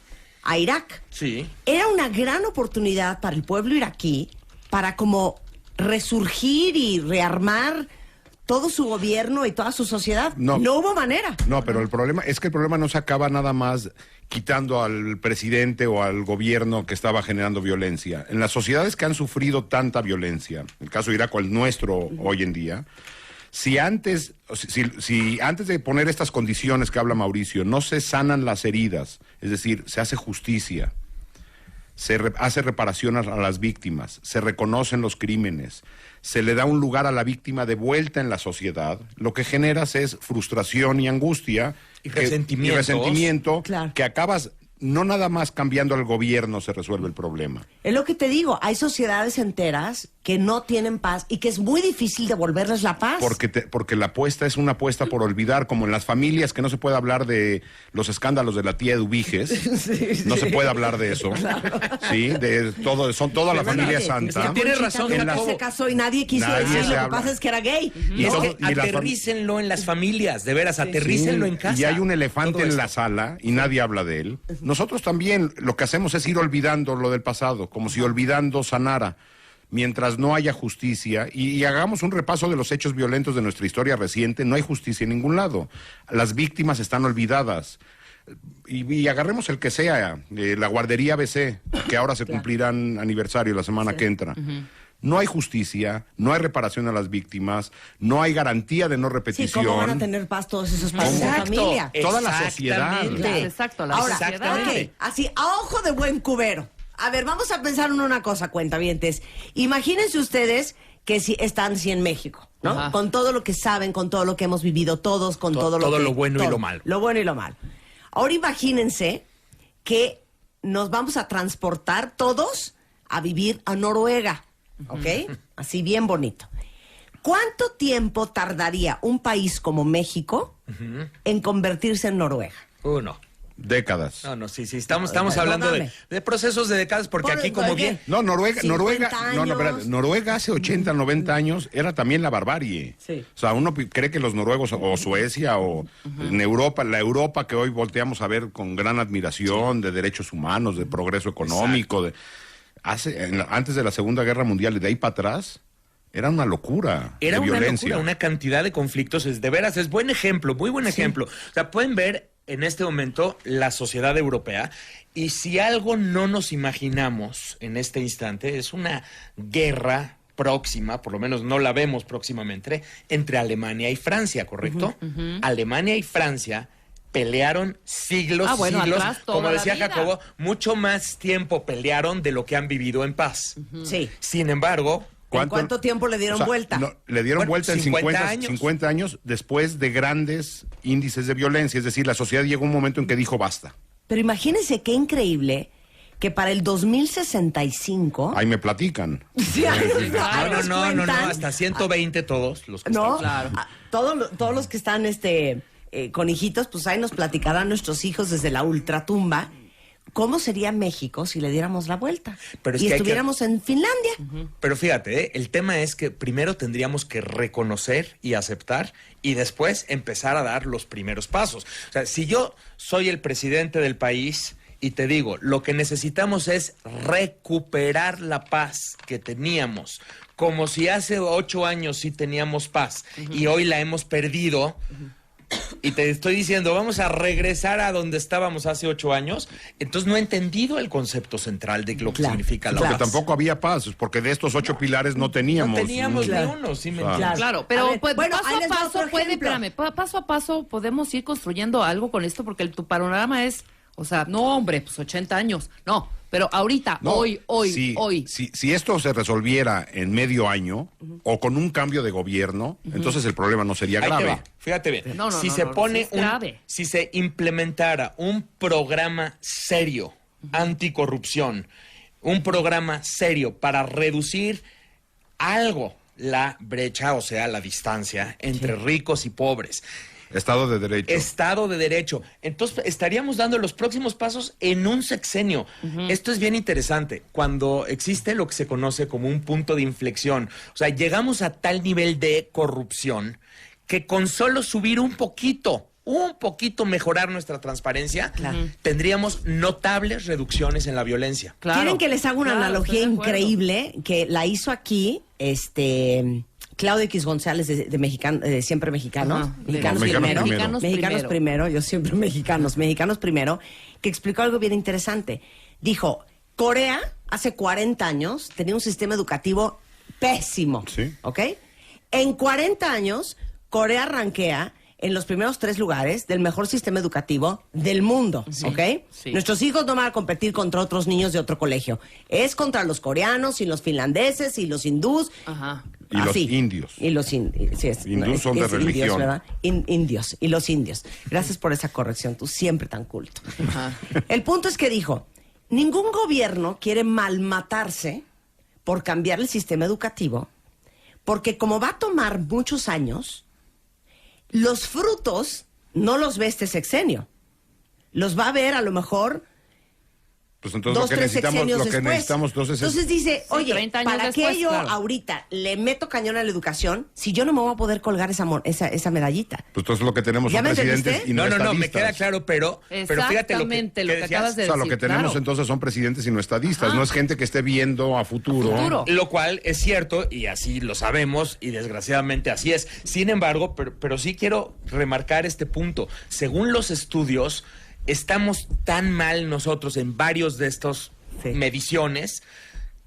a Irak. Sí. Era una gran oportunidad para el pueblo iraquí para como resurgir y rearmar todo su gobierno y toda su sociedad. No hubo manera. No, pero el problema no se acaba nada más quitando al presidente o al gobierno que estaba generando violencia. En las sociedades que han sufrido tanta violencia, el caso de Irak o el nuestro hoy en día, si antes de poner estas condiciones que habla Mauricio, no se sanan las heridas, es decir, se hace justicia, se hace reparación a las víctimas, se reconocen los crímenes, se le da un lugar a la víctima de vuelta en la sociedad, lo que generas es frustración y angustia y resentimiento claro, que acabas no nada más cambiando al gobierno se resuelve el problema. Es lo que te digo, hay sociedades enteras que no tienen paz y que es muy difícil devolverles la paz. Porque la apuesta es una apuesta por olvidar, como en las familias que no se puede hablar de los escándalos de la tía Eduviges, no se puede hablar de eso, sí, de todo, son toda la familia santa. Tienes razón, Jacobo. Se casó y nadie quiso decir, lo que pasa es que era gay. Y es que aterrícenlo en las familias, de veras, aterrícenlo en casa. Y hay un elefante en la sala y nadie habla de él. Nosotros también lo que hacemos es ir olvidando lo del pasado, como si olvidando sanara. Mientras no haya justicia, y hagamos un repaso de los hechos violentos de nuestra historia reciente, no hay justicia en ningún lado. Las víctimas están olvidadas. Y agarremos el que sea, la guardería ABC, que ahora se cumplirán aniversario la semana que entra. No hay justicia, no hay reparación a las víctimas, no hay garantía de no repetición. Sí, ¿cómo van a tener paz todos esos padres de familia? Toda la sociedad. Exacto, la Ahora, sociedad. ok, así, a ojo de buen cubero. A ver, vamos a pensar en una cosa, cuentavientes. Imagínense ustedes que si están en México, ¿no? Ajá. Con todo lo que saben, con todo lo que hemos vivido todos, con todo lo bueno y lo malo. Lo bueno y lo malo. Ahora imagínense que nos vamos a transportar todos a vivir a Noruega, ¿ok? Así bien bonito. ¿Cuánto tiempo tardaría un país como México en convertirse en Noruega? No. Décadas. No, sí, estamos hablando de procesos de décadas, porque aquí como bien... No, Noruega hace 80, 90 años era también la barbarie. Sí. O sea, uno cree que los noruegos, o Suecia, o en Europa, la Europa que hoy volteamos a ver con gran admiración, de derechos humanos, de progreso económico, antes de la Segunda Guerra Mundial y de ahí para atrás... Era una locura. Era de una violencia. locura, una cantidad de conflictos. De veras, es buen ejemplo, muy buen ejemplo. O sea, pueden ver en este momento la sociedad europea, y si algo no nos imaginamos en este instante es una guerra próxima, por lo menos no la vemos próximamente, entre Alemania y Francia, ¿correcto? Alemania y Francia pelearon siglos, atrás, toda como decía la vida. Jacobo, mucho más tiempo pelearon de lo que han vivido en paz. Sí. Sin embargo... ¿En cuánto tiempo le dieron vuelta? No, le dieron vuelta en 50 años después de grandes índices de violencia. Es decir, la sociedad llegó a un momento en que dijo basta. Pero imagínense qué increíble que para el 2065... Ahí me platican. Sí, No, hasta 120 todos los que ¿no? están. Claro. Todos los que están con hijitos, pues ahí nos platicarán nuestros hijos desde la ultratumba. ¿Cómo sería México si le diéramos la vuelta? Pero es y que estuviéramos en Finlandia. Pero fíjate, el tema es que primero tendríamos que reconocer y aceptar, y después empezar a dar los primeros pasos. O sea, si yo soy el presidente del país y te digo, lo que necesitamos es recuperar la paz que teníamos, como si hace 8 años sí teníamos paz y hoy la hemos perdido... Y te estoy diciendo, vamos a regresar a donde estábamos hace 8 años. Entonces no he entendido el concepto central de lo que significa la paz. Porque tampoco había paz, porque de estos 8 pilares no teníamos. No teníamos ni uno, ¿sí me entiendes? Claro, pero A ver, pues, bueno, ahí les va otro ejemplo. paso a paso podemos ir construyendo algo con esto, porque tu panorama es, o sea, no hombre, pues 80 años, no, pero ahorita, No, hoy. Si esto se resolviera en medio año o con un cambio de gobierno, entonces el problema no sería Ahí te grave. va. Fíjate bien. Sí es grave. Si se implementara un programa serio anticorrupción, un programa serio para reducir algo la brecha, o sea, la distancia entre ricos y pobres. Estado de Derecho. Estado de Derecho. Entonces estaríamos dando los próximos pasos en un sexenio. Esto es bien interesante. Cuando existe lo que se conoce como un punto de inflexión, o sea, llegamos a tal nivel de corrupción que con solo subir un poquito mejorar nuestra transparencia, tendríamos notables reducciones en la violencia. Claro. ¿Quieren que les haga una analogía increíble que la hizo aquí Claudio X González de Mexicano, Siempre Mexicanos? Mexicanos primero, yo siempre mexicanos primero, que explicó algo bien interesante. Dijo, Corea hace 40 años tenía un sistema educativo pésimo, Sí. ¿ok? En 40 años, Corea rankea en los primeros 3 lugares del mejor sistema educativo del mundo, ¿ok? Sí. Nuestros hijos no van a competir contra otros niños de otro colegio. Es contra los coreanos y los finlandeses y los hindús. Ajá. Y los indios. Y los indios. Sí, hindús son de religión. Indios, ¿verdad? Indios. Y los indios. Gracias por esa corrección. Tú siempre tan culto. Ajá. El punto es que dijo, ningún gobierno quiere malmatarse por cambiar el sistema educativo, porque como va a tomar muchos años, los frutos no los ve este sexenio. Los va a ver a lo mejor... Pues entonces lo que necesitamos entonces dice, oye, ¿para qué yo ahorita le meto cañón a la educación si yo no me voy a poder colgar esa medallita? Pues entonces lo que tenemos son presidentes y no estadistas. No, me queda claro, pero fíjate lo que acabas de decir. Lo que tenemos entonces son presidentes y no estadistas, no es gente que esté viendo a futuro. Lo cual es cierto y así lo sabemos y desgraciadamente así es. Sin embargo, pero sí quiero remarcar este punto. Según los estudios, estamos tan mal nosotros en varios de estos mediciones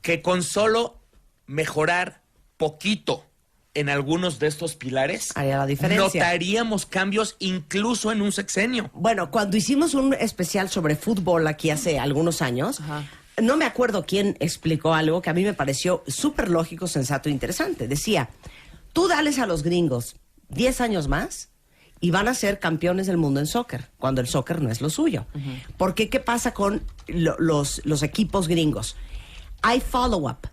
que con solo mejorar poquito en algunos de estos pilares haría la diferencia. Notaríamos cambios incluso en un sexenio. Bueno, cuando hicimos un especial sobre fútbol aquí hace algunos años, no me acuerdo quién explicó algo que a mí me pareció súper lógico, sensato e interesante. Decía, tú dales a los gringos 10 años más y van a ser campeones del mundo en soccer, cuando el soccer no es lo suyo. Porque ¿qué pasa con los equipos gringos? Hay follow-up,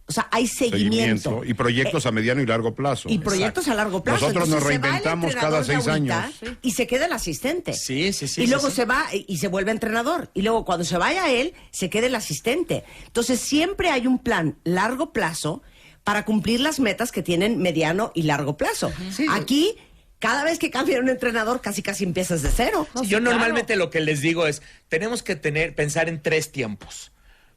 o sea, hay seguimiento. Y proyectos a mediano y largo plazo. Y proyectos a largo plazo. Nosotros nos reinventamos cada 6 años. Y se queda el asistente. Sí. Y luego se va y se vuelve entrenador. Y luego cuando se vaya él, se queda el asistente. Entonces siempre hay un plan largo plazo para cumplir las metas que tienen mediano y largo plazo. Aquí... Cada vez que cambia un entrenador, casi empiezas de cero. Yo normalmente lo que les digo es, tenemos que pensar en 3 tiempos.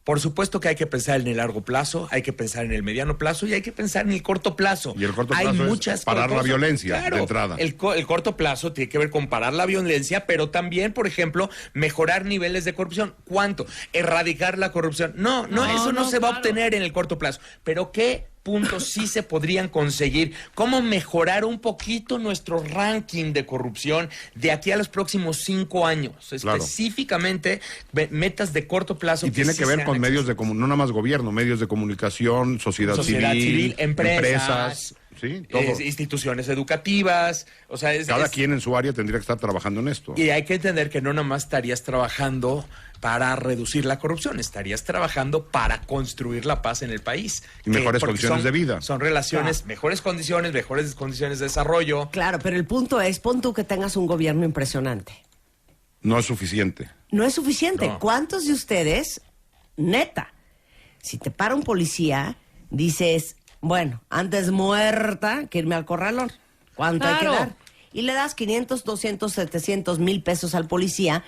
Por supuesto que hay que pensar en el largo plazo, hay que pensar en el mediano plazo y hay que pensar en el corto plazo. Y el corto plazo es parar la violencia de entrada. El corto plazo tiene que ver con parar la violencia, pero también, por ejemplo, mejorar niveles de corrupción. ¿Cuánto? Erradicar la corrupción. No, eso no se va a obtener en el corto plazo. Pero ¿qué puntos sí se podrían conseguir? ¿Cómo mejorar un poquito nuestro ranking de corrupción de aquí a los próximos 5 años? Específicamente, metas de corto plazo. Y tiene que ver con medios de comunicación, no nada más gobierno, medios de comunicación, sociedad civil, empresas. Sí, instituciones educativas, o sea, cada quien en su área tendría que estar trabajando en esto. Y hay que entender que no nada más estarías trabajando para reducir la corrupción, estarías trabajando para construir la paz en el país. Y mejores condiciones de vida. Son relaciones, mejores condiciones de desarrollo. Claro, pero el punto es, pon tú que tengas un gobierno impresionante. No es suficiente. No es suficiente. No. ¿Cuántos de ustedes, neta, si te para un policía, dices... Bueno, antes muerta que irme al corralón. ¿Cuánto hay que dar? Y le das 500, 200, 700 mil pesos al policía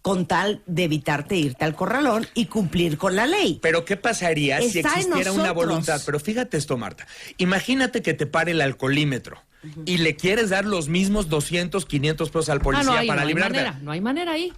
con tal de evitarte irte al corralón y cumplir con la ley. Pero ¿qué pasaría si existiera una voluntad? Pero fíjate esto, Marta. Imagínate que te pare el alcoholímetro y le quieres dar los mismos 200, 500 pesos al policía para librarte. No hay manera ahí.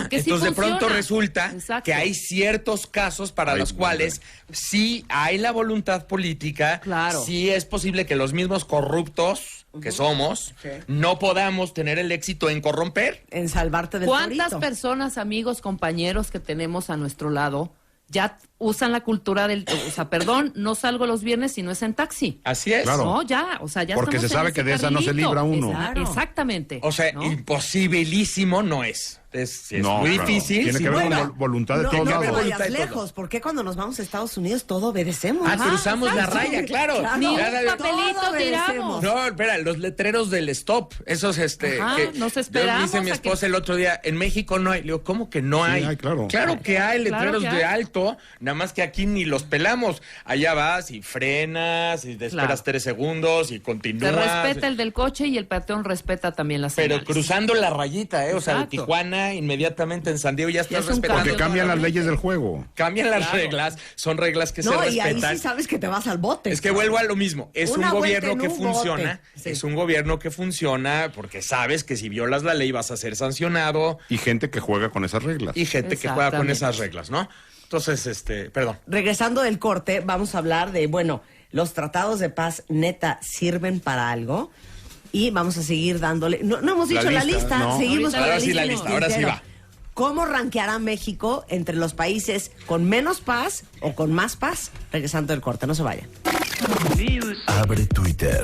Entonces de pronto resulta que hay ciertos casos para los cuales sí hay la voluntad política, sí es posible que los mismos corruptos que somos, no podamos tener el éxito en corromper. En salvarte del ¿Cuántas personas, amigos, compañeros que tenemos a nuestro lado ya usan la cultura del... O sea, perdón, no salgo los viernes si no es en taxi? Así es. Claro. No, ya, o sea, ya porque se sabe que de esa no se libra uno. Exactamente. O sea, imposibilísimo no es. Es muy difícil. Tiene que ver con voluntad de todos lados. No vayas lejos, porque cuando nos vamos a Estados Unidos todo obedecemos. Cruzamos la raya, claro. Ni un papelito tiramos. No, espera, los letreros del stop, esos que nos esperamos. Dice mi esposa el otro día, en México no hay. Le digo, ¿cómo que no hay? Sí, hay, claro. Claro que hay letreros de alto, nada más que aquí ni los pelamos. Allá vas y frenas y te esperas 3 segundos y continúas. Se respeta el del coche y el peatón respeta también las señales. Pero cruzando la rayita, o sea, de Tijuana inmediatamente en San Diego ya estás respetando. Porque cambian las leyes del juego. Cambian las reglas, son reglas que se respetan. Y ahí sí sabes que te vas al bote. Es que vuelvo a lo mismo, es un gobierno que funciona, es un gobierno que funciona porque sabes que si violas la ley vas a ser sancionado. Y gente que juega con esas reglas. Y gente que juega con esas reglas, ¿no? Entonces, perdón. Regresando del corte, vamos a hablar de, los tratados de paz neta sirven para algo. Y vamos a seguir dándole... No hemos dicho la lista. Seguimos con la lista. Ahora sí va. ¿Cómo rankeará México entre los países con menos paz o con más paz? Regresando del corte, no se vayan. Abre Twitter.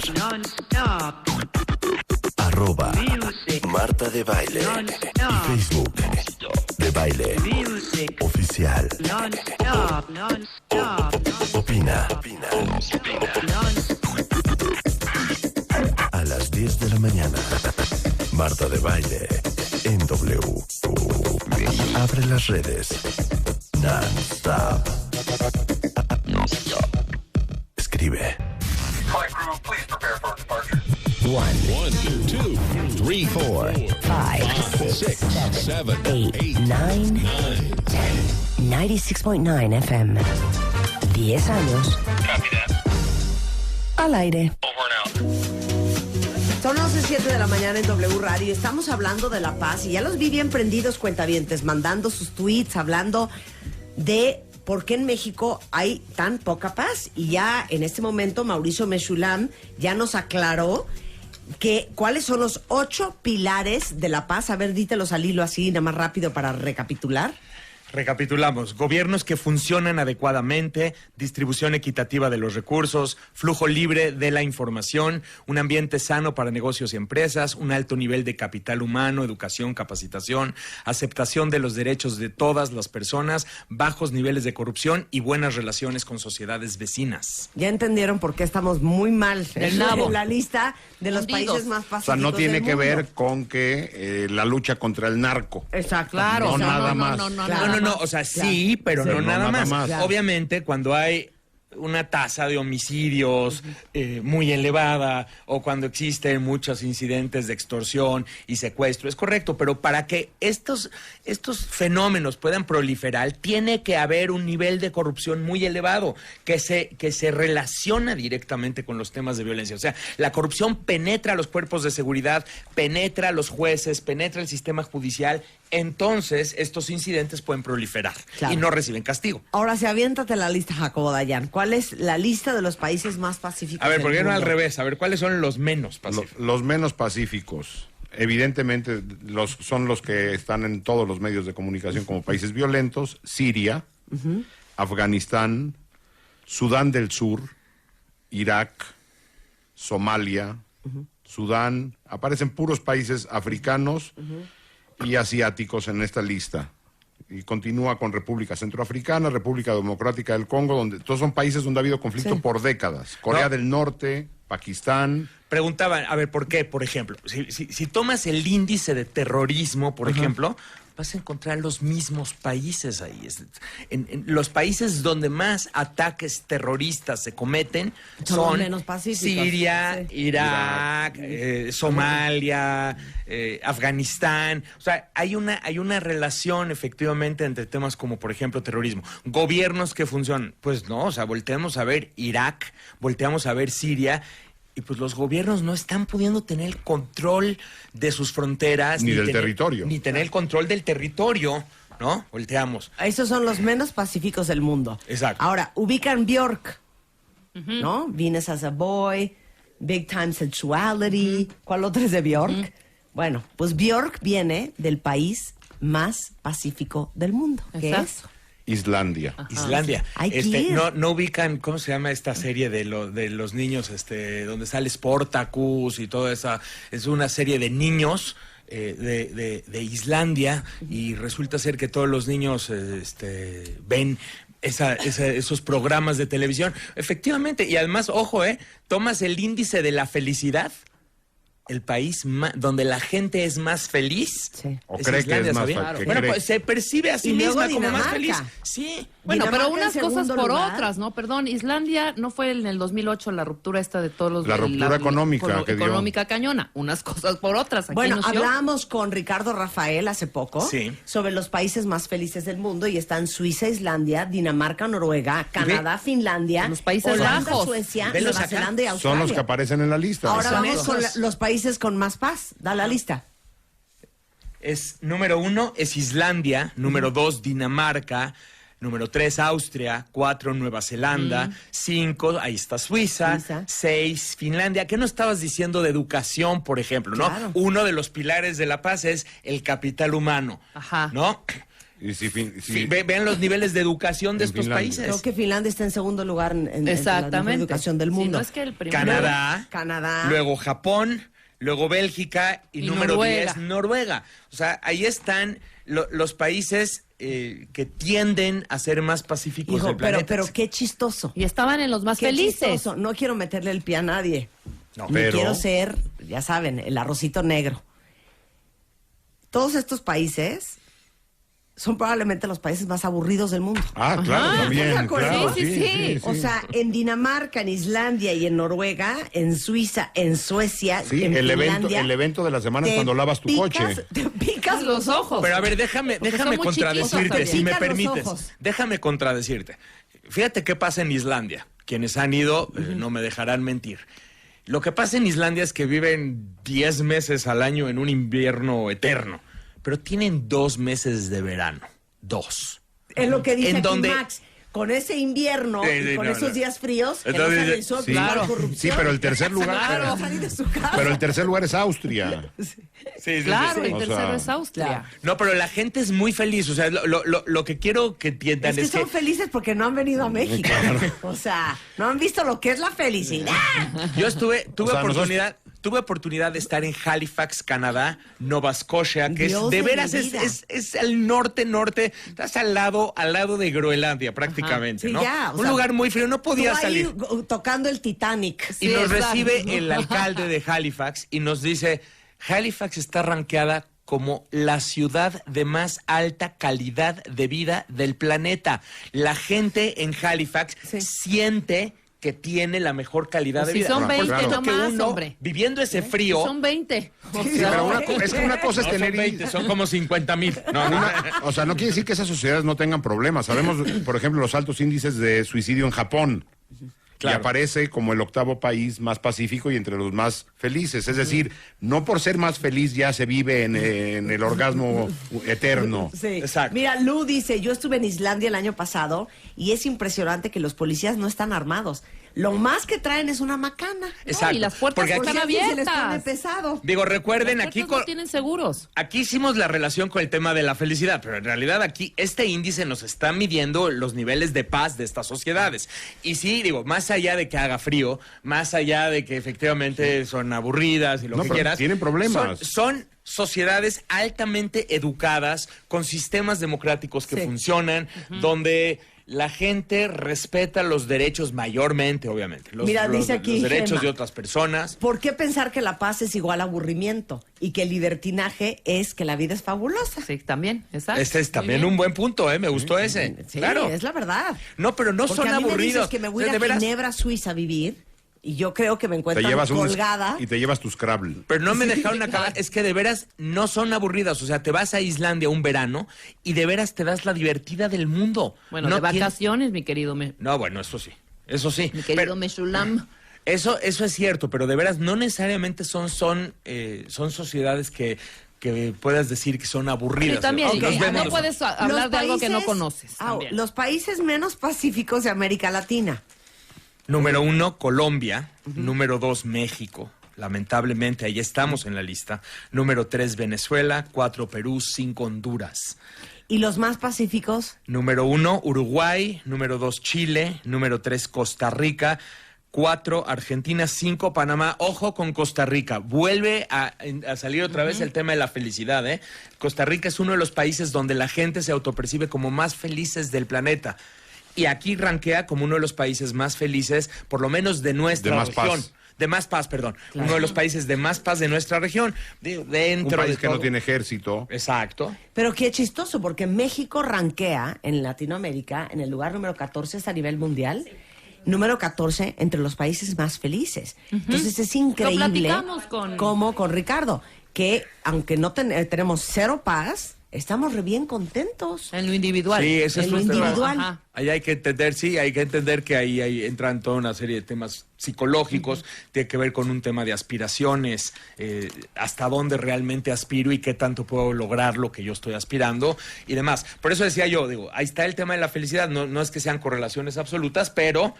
@Marta de Baile. Y Facebook de Baile Oficial. Opina. A las 10 de la mañana. Marta de Baile en W. Abre las redes. Non-stop. Escribe. 1, 2, 3, 4, 5, 6, 7, 8, 9, 10. 96.9 FM. 10 años. Al aire. Son 11:07 de la mañana en W Radio. Estamos hablando de la paz y ya los vi bien prendidos, cuentavientes, mandando sus tweets, hablando de por qué en México hay tan poca paz. Y ya en este momento Mauricio Meshulam ya nos aclaró que cuáles son los 8 pilares de la paz. A ver, dítelos al hilo así, nada más rápido para recapitular. Recapitulamos: gobiernos que funcionan adecuadamente, distribución equitativa de los recursos, flujo libre de la información, un ambiente sano para negocios y empresas, un alto nivel de capital humano, educación, capacitación, aceptación de los derechos de todas las personas, bajos niveles de corrupción y buenas relaciones con sociedades vecinas. Ya entendieron por qué estamos muy mal en la lista de los países más pacíficos. O sea, no tiene que ver con que la lucha contra el narco. Exacto. Claro. No, nada más. No, o sea, sí, pero sí, no nada más. Claro. Obviamente, cuando hay una tasa de homicidios muy elevada o cuando existen muchos incidentes de extorsión y secuestro, es correcto, pero para que estos fenómenos puedan proliferar, tiene que haber un nivel de corrupción muy elevado que se relaciona directamente con los temas de violencia. O sea, la corrupción penetra a los cuerpos de seguridad, penetra a los jueces, penetra el sistema judicial. Entonces, estos incidentes pueden proliferar y no reciben castigo. Ahora, si aviéntate la lista, Jacobo Dayan. ¿Cuál es la lista de los países más pacíficos? A ver, ¿por qué no al revés? A ver, ¿cuáles son los menos pacíficos? Los menos pacíficos, evidentemente, son los que están en todos los medios de comunicación como países violentos: Siria, Afganistán, Sudán del Sur, Irak, Somalia, Sudán. Aparecen puros países africanos y asiáticos en esta lista. Y continúa con República Centroafricana, República Democrática del Congo, donde todos son países donde ha habido conflicto por décadas. Corea del Norte, Pakistán. Preguntaban, a ver, ¿por qué? Por ejemplo, si tomas el índice de terrorismo, por ejemplo, vas a encontrar los mismos países ahí. En los países donde más ataques terroristas se cometen son menos pacíficos. Siria, Irak, Somalia, Afganistán. O sea, hay una relación efectivamente entre temas como, por ejemplo, terrorismo. Gobiernos que funcionan. Pues no, o sea, volteamos a ver Irak, volteamos a ver Siria. Y pues los gobiernos no están pudiendo tener el control de sus fronteras. Ni del territorio. Ni tener el control del territorio, ¿no? Volteamos. Esos son los menos pacíficos del mundo. Exacto. Ahora, ubican Björk, ¿no? Venus as a Boy, Big Time Sexuality. ¿Cuál otro es de Björk? Bueno, pues Björk viene del país más pacífico del mundo. ¿Qué es? Islandia. Islandia. Hay que ir. No ubican, ¿cómo se llama esta serie de los niños, donde sale Sportacus y toda esa? Es una serie de niños de Islandia, y resulta ser que todos los niños ven esos programas de televisión. Efectivamente, y además, ojo, tomas el índice de la felicidad. El país donde la gente es más feliz. Sí. O cree Islandia, que es más ¿sabía? feliz. Bueno, pues se percibe a sí misma como más feliz. Sí. Bueno, Dinamarca pero unas en cosas segundo por lugar. otras, ¿no? Perdón, Islandia no fue en el 2008 la ruptura esta de todos los... La ruptura económica que dio. Económica cañona. Unas cosas por otras. Aquí Bueno, nos dio. hablábamos con Ricardo Rafael hace poco Sí. sobre los países más felices del mundo, y están Suiza, Islandia, Dinamarca, Noruega, Canadá, Finlandia, Los Países Holanda, Bajos. Suecia, Velos Nueva acá. Zelanda y Australia. Son los que aparecen en la lista. Ahora Son vamos con esos. los países con más paz. Da la lista. Es número 1 es Islandia, número 2 Dinamarca, número 3 Austria, 4 Nueva Zelanda, 5 ahí está Suiza, 6 Finlandia. ¿Qué no estabas diciendo de educación, por ejemplo? ¿No? Claro. Uno de los pilares de la paz es el capital humano. Ajá. ¿No? Vean los niveles de educación de estos Finlandia. países. Creo que Finlandia está en segundo lugar en la mejor educación del mundo. Si no es que el primero. Canadá, luego Japón, luego Bélgica y número 10, Noruega. O sea, ahí están los países que tienden a ser más pacíficos del planeta. Pero qué chistoso. Y estaban en los más felices. Chistoso. No quiero meterle el pie a nadie. No, Ni quiero ser, ya saben, el arrocito negro. Todos estos países son probablemente los países más aburridos del mundo. Ah, claro, también. Claro, sí. O sea, en Dinamarca, en Islandia y en Noruega, en Suiza, en Suecia, en Finlandia, el evento de la semana es cuando lavas tu coche. Te picas los ojos. Pero a ver, déjame contradecirte, si me permites. Déjame contradecirte. Fíjate qué pasa en Islandia. Quienes han ido no me dejarán mentir. Lo que pasa en Islandia es que viven 10 meses al año en un invierno eterno, pero tienen 2 meses de verano. 2. Es lo que dice aquí Max. Con ese invierno y con esos días fríos, entonces, sí, pero el tercer lugar, pero el tercer lugar es Austria. Claro, el tercero es Austria. No, pero la gente es muy feliz. O sea, lo que quiero que entiendan es que son felices porque no han venido a México. O sea, no han visto lo que es la felicidad. Yo tuve oportunidad de estar en Halifax, Canadá, Nova Scotia, que es de veras es el norte, estás al lado de Groenlandia prácticamente, ¿no? Ya, un lugar muy frío, no podía salir. Tocando el Titanic. Y nos recibe el alcalde de Halifax y nos dice, Halifax está rankeada como la ciudad de más alta calidad de vida del planeta. La gente en Halifax siente que tiene la mejor calidad de vida. Son 20 nomás, hombre. Viviendo ese frío... Son 20. Pero es que una cosa es tener... Son 20, son como 50,000. O sea, no quiere decir que esas sociedades no tengan problemas. Sabemos, por ejemplo, los altos índices de suicidio en Japón. Claro. Y aparece como el 8º país más pacífico y entre los más felices. Es decir, no por ser más feliz ya se vive en el orgasmo eterno. Sí. Exacto. Mira, Lu dice, yo estuve en Islandia el año pasado y es impresionante que los policías no están armados. Lo más que traen es una macana. Exacto. No, y las puertas están abiertas. Se les pone pesado. Digo, recuerden, aquí no tienen seguros. Aquí hicimos la relación con el tema de la felicidad, pero en realidad aquí este índice nos está midiendo los niveles de paz de estas sociedades. Y sí, digo, más allá de que haga frío, más allá de que efectivamente son aburridas y lo que quieras. Tienen problemas. Son sociedades altamente educadas, con sistemas democráticos que funcionan, donde la gente respeta los derechos mayormente, obviamente. Dice aquí los derechos Gemma, de otras personas. ¿Por qué pensar que la paz es igual a aburrimiento? Y que el libertinaje es que la vida es fabulosa. Sí, también, exacto. Este es también un buen punto, me gustó ese. Sí, claro. es la verdad. No, pero no son a mí aburridos. Me dices que me voy a Ginebra, Suiza a vivir. Y yo creo que me encuentro colgada. Y te llevas tu Scrabble. Pero no me dejaron acabar. Es que de veras no son aburridas. O sea, te vas a Islandia un verano y de veras te das la divertida del mundo. Bueno, de vacaciones, mi querido. No, bueno, eso sí. Eso sí. Mi querido Meshulam. Eso es cierto, pero de veras no necesariamente son sociedades que puedas decir que son aburridas. Sí, también, no puedes hablar de algo que no conoces. Los países menos pacíficos de América Latina. Número 1, Colombia. Número 2, México. Lamentablemente, ahí estamos en la lista. Número 3, Venezuela. 4, Perú. 5, Honduras. ¿Y los más pacíficos? Número 1, Uruguay. Número 2, Chile. Número 3, Costa Rica. 4, Argentina. 5, Panamá. Ojo con Costa Rica. Vuelve a salir otra vez el tema de la felicidad, ¿eh? Costa Rica es uno de los países donde la gente se autopercibe como más felices del planeta. Y aquí rankea como uno de los países más felices, por lo menos de nuestra región. De más paz, perdón. Claro. Uno de los países de más paz de nuestra región. Un país que no tiene ejército. Exacto. Pero qué chistoso, porque México rankea en Latinoamérica en el lugar número 14 a nivel mundial. Sí. Número 14 entre los países más felices. Entonces es increíble como con Ricardo, que aunque no tenemos cero paz, estamos re bien contentos. En lo individual. Sí, eso es lo individual. Ahí hay que entender, que ahí entran toda una serie de temas psicológicos, tiene que ver con un tema de aspiraciones, hasta dónde realmente aspiro y qué tanto puedo lograr lo que yo estoy aspirando y demás. Por eso decía yo, ahí está el tema de la felicidad, no es que sean correlaciones absolutas, pero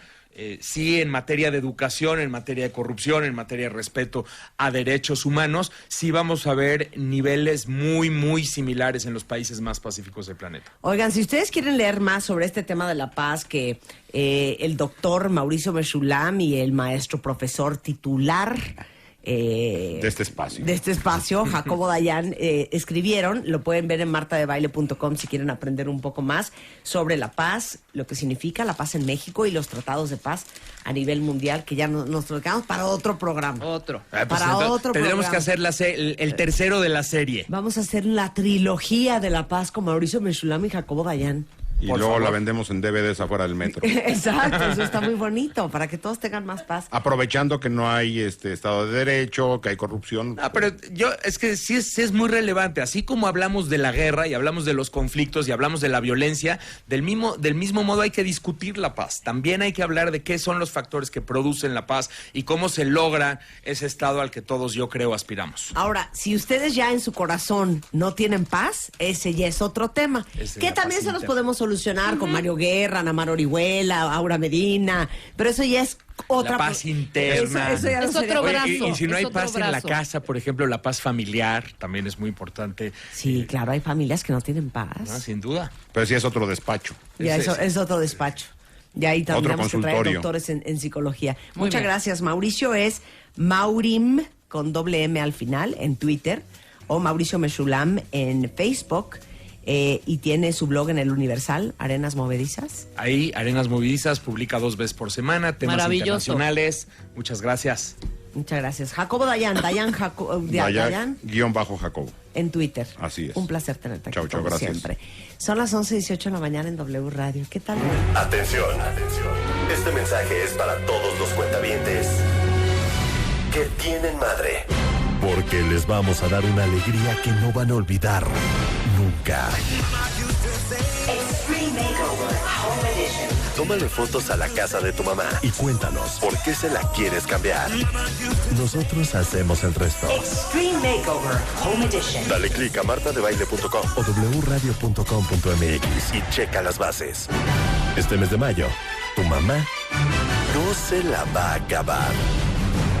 Sí, en materia de educación, en materia de corrupción, en materia de respeto a derechos humanos, sí vamos a ver niveles muy, muy similares en los países más pacíficos del planeta. Oigan, si ustedes quieren leer más sobre este tema de la paz, que el doctor Mauricio Meshulam y el maestro profesor titular de este espacio, Jacobo Dayan, escribieron, lo pueden ver en martadebaile.com si quieren aprender un poco más sobre la paz, lo que significa la paz en México y los tratados de paz a nivel mundial, que ya nos lo quedamos para otro programa. Tendremos que hacer el tercero de la serie. Vamos a hacer la trilogía de la paz con Mauricio Meshulam y Jacobo Dayan. Y luego la vendemos en DVDs afuera del metro. Exacto, eso está muy bonito, para que todos tengan más paz. Aprovechando que no hay Estado de Derecho, que hay corrupción. Pero es que sí es muy relevante. Así como hablamos de la guerra y hablamos de los conflictos y hablamos de la violencia, del mismo modo hay que discutir la paz. También hay que hablar de qué son los factores que producen la paz y cómo se logra ese estado al que todos, yo creo, aspiramos. Ahora, si ustedes ya en su corazón no tienen paz, ese ya es otro tema. Que también se los podemos solucionar con Mario Guerra, Ana Mar Orihuela, Aura Medina, pero eso ya es otra... La paz interna. Eso ya es otro brazo. Y si no hay paz en la casa, por ejemplo, la paz familiar también es muy importante. Sí, claro, hay familias que no tienen paz. Sin duda. Pero sí es otro despacho. Ya es otro despacho. Y ahí tendremos que traer doctores en psicología. Muchas gracias. Mauricio es Maurim, con doble M al final, en Twitter, o Mauricio Meshulam en Facebook. Y tiene su blog en El Universal, Arenas Movedizas. Ahí, Arenas Movedizas, publica 2 veces por semana, temas internacionales. Muchas gracias. Muchas gracias. Jacobo Dayan, Dayan _Jacobo. En Twitter. Así es. Un placer tenerte aquí. Chau, gracias. Siempre. Son las 11:18 de la mañana en W Radio. ¿Qué tal? Atención. Este mensaje es para todos los cuentavientes que tienen madre. Porque les vamos a dar una alegría que no van a olvidar nunca. Extreme Makeover Home Edition. Tómale fotos a la casa de tu mamá y cuéntanos por qué se la quieres cambiar. Nosotros hacemos el resto. Extreme Makeover Home Edition. Dale click a martadebaile.com o wradio.com.mx y checa las bases. Este mes de mayo, tu mamá no se la va a acabar.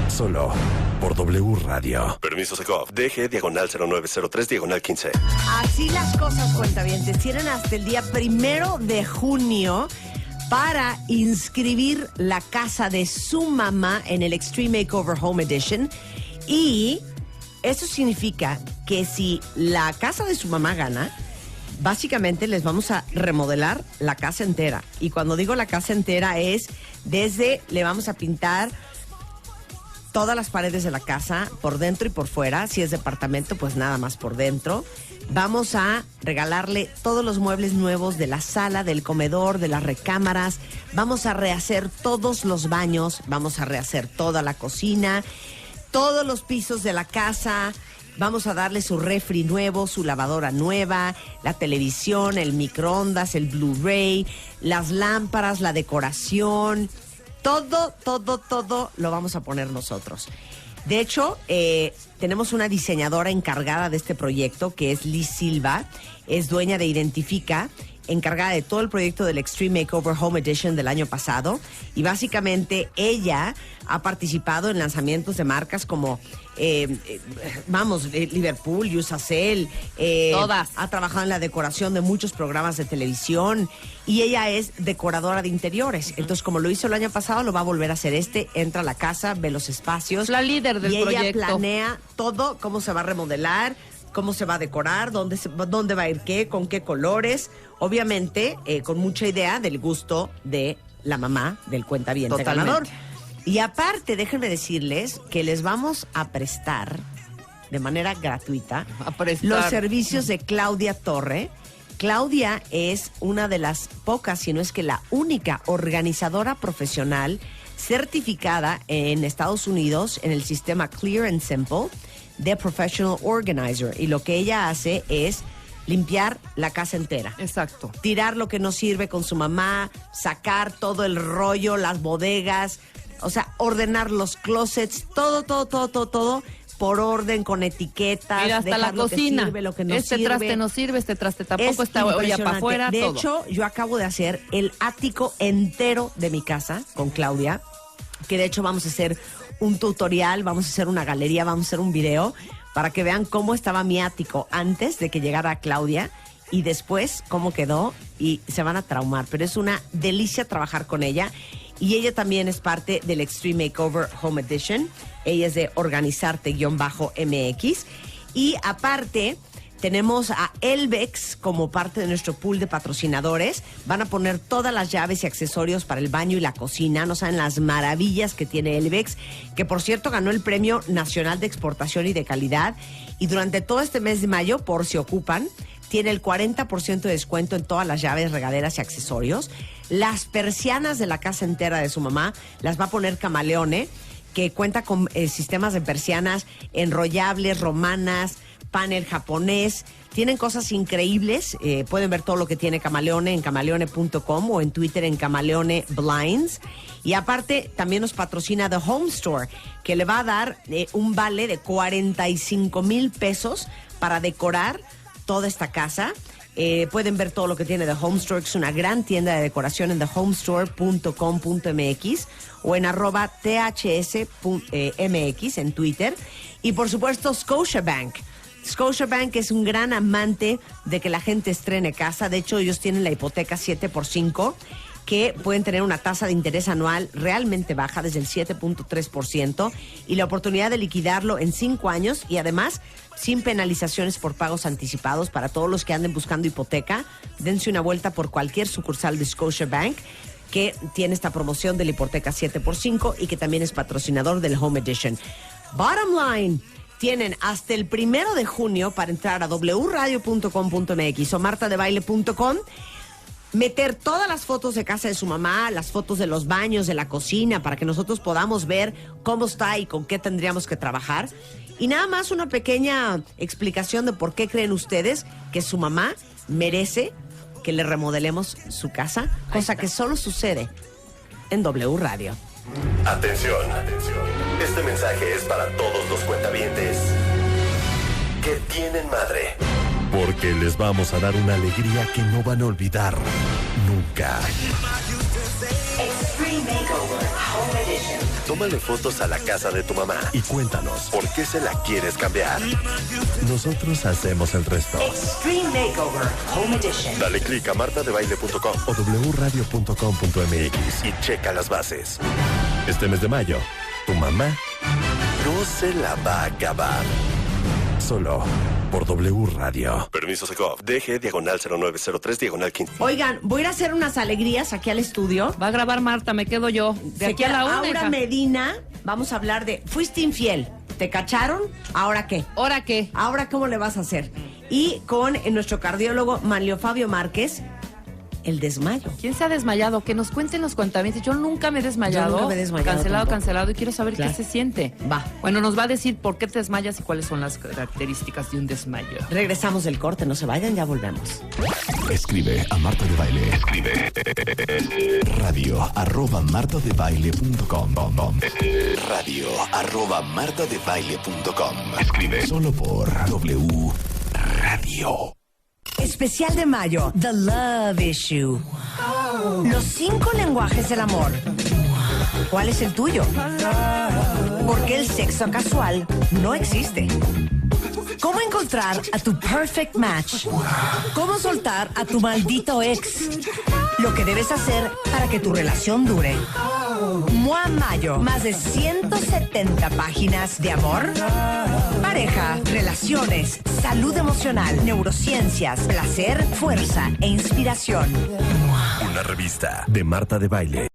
Solo por W Radio. Permiso Segov. DG /0903/15. Así las cosas, cuentavientes. Tienen hasta el día 1 de junio para inscribir la casa de su mamá en el Extreme Makeover Home Edition. Y eso significa que si la casa de su mamá gana, básicamente les vamos a remodelar la casa entera. Y cuando digo la casa entera es le vamos a pintar todas las paredes de la casa, por dentro y por fuera. Si es departamento, pues nada más por dentro. Vamos a regalarle todos los muebles nuevos de la sala, del comedor, de las recámaras. Vamos a rehacer todos los baños. Vamos a rehacer toda la cocina, todos los pisos de la casa. Vamos a darle su refri nuevo, su lavadora nueva, la televisión, el microondas, el Blu-ray, las lámparas, la decoración. Todo lo vamos a poner nosotros. De hecho, tenemos una diseñadora encargada de este proyecto, que es Liz Silva, es dueña de Identifica, encargada de todo el proyecto del Extreme Makeover Home Edition del año pasado, y básicamente ella ha participado en lanzamientos de marcas como Liverpool, Yusacell, todas. Ha trabajado en la decoración de muchos programas de televisión y ella es decoradora de interiores. Entonces, como lo hizo el año pasado, lo va a volver a hacer entra a la casa, ve los espacios. La líder del proyecto. Y ella planea todo, cómo se va a remodelar, cómo se va a decorar, dónde va a ir qué, con qué colores. Obviamente, con mucha idea del gusto de la mamá del cuentaviente ganador. Y aparte, déjenme decirles que les vamos a prestar de manera gratuita los servicios de Claudia Torre. Claudia es una de las pocas, si no es que la única organizadora profesional certificada en Estados Unidos en el sistema Clear and Simple de Professional Organizer. Y lo que ella hace es limpiar la casa entera. Exacto. Tirar lo que no sirve con su mamá, sacar todo el rollo, las bodegas, o sea, ordenar los closets, todo, por orden, con etiquetas. Mira, hasta la cocina. Lo que sirve, lo que no este sirve. Traste no sirve, este traste tampoco, está olla para afuera, de todo. hecho, yo acabo de hacer el ático entero de mi casa con Claudia, que de hecho vamos a hacer un tutorial, vamos a hacer una galería, vamos a hacer un video para que vean cómo estaba mi ático antes de que llegara Claudia y después cómo quedó, y se van a traumar, pero es una delicia trabajar con ella. Y ella también es parte del Extreme Makeover Home Edition. Ella es de Organizarte-MX. Y aparte, tenemos a Elvex como parte de nuestro pool de patrocinadores. Van a poner todas las llaves y accesorios para el baño y la cocina. No saben las maravillas que tiene Elvex, que por cierto ganó el Premio Nacional de Exportación y de Calidad. Y durante todo este mes de mayo, por si ocupan, tiene el 40% de descuento en todas las llaves, regaderas y accesorios. Las persianas de la casa entera de su mamá las va a poner Camaleone, que cuenta con sistemas de persianas enrollables, romanas, panel japonés. Tienen cosas increíbles. Pueden ver todo lo que tiene Camaleone en camaleone.com o en Twitter en Camaleone Blinds. Y aparte, también nos patrocina The Home Store, que le va a dar un vale de 45,000 pesos para decorar toda esta casa. Pueden ver todo lo que tiene The Home Store, que es una gran tienda de decoración, en thehomestore.com.mx o en @ths.mx en Twitter. Y por supuesto, Scotiabank. Scotiabank es un gran amante de que la gente estrene casa. De hecho, ellos tienen la hipoteca 7x5, que pueden tener una tasa de interés anual realmente baja, desde el 7.3%, y la oportunidad de liquidarlo en 5 años, y además sin penalizaciones por pagos anticipados. Para todos los que anden buscando hipoteca, dense una vuelta por cualquier sucursal de Scotiabank, que tiene esta promoción de la hipoteca 7x5 y que también es patrocinador del Home Edition. Bottom line, tienen hasta el 1 de junio para entrar a wradio.com.mx o martadebaile.com, meter todas las fotos de casa de su mamá, las fotos de los baños, de la cocina, para que nosotros podamos ver cómo está y con qué tendríamos que trabajar. Y nada más una pequeña explicación de por qué creen ustedes que su mamá merece que le remodelemos su casa, cosa que solo sucede en W Radio. Atención, este mensaje es para todos los cuentavientes que tienen madre, porque les vamos a dar una alegría que no van a olvidar nunca. Extreme Makeover Home Edition. Tómale fotos a la casa de tu mamá y cuéntanos por qué se la quieres cambiar. Nosotros hacemos el resto. Extreme Makeover Home Edition. Dale click a martadebaile.com o wradio.com.mx y checa las bases. Este mes de mayo, tu mamá no se la va a acabar. Solo por W Radio. Permiso Secov. DG /0903 /15. Oigan, voy a ir a hacer unas alegrías aquí al estudio. Va a grabar Marta, me quedo yo. De aquí a la una. Aura Medina, vamos a hablar de fuiste infiel, ¿te cacharon? ¿Ahora qué? ¿Ahora qué? ¿Ahora cómo le vas a hacer? Y con nuestro cardiólogo Manlio Fabio Márquez, el desmayo. ¿Quién se ha desmayado? Que nos cuenten los cuentavientes. Yo nunca me he desmayado. Yo nunca me he desmayado. Cancelado. Y quiero saber qué se siente. Va. Bueno, nos va a decir por qué te desmayas y cuáles son las características de un desmayo. Regresamos del corte, no se vayan, ya volvemos. Escribe a Marta de Baile. Escribe radio@martadebaile.com. radio@martadebaile.com. Escribe solo por W Radio. Especial de mayo, The Love Issue. Los 5 lenguajes del amor. ¿Cuál es el tuyo? Porque el sexo casual no existe. ¿Cómo encontrar a tu perfect match? ¿Cómo soltar a tu maldito ex? Lo que debes hacer para que tu relación dure. Mua Mayo, más de 170 páginas de amor, pareja, relaciones, salud emocional, neurociencias, placer, fuerza e inspiración. Una revista de Marta de Baile.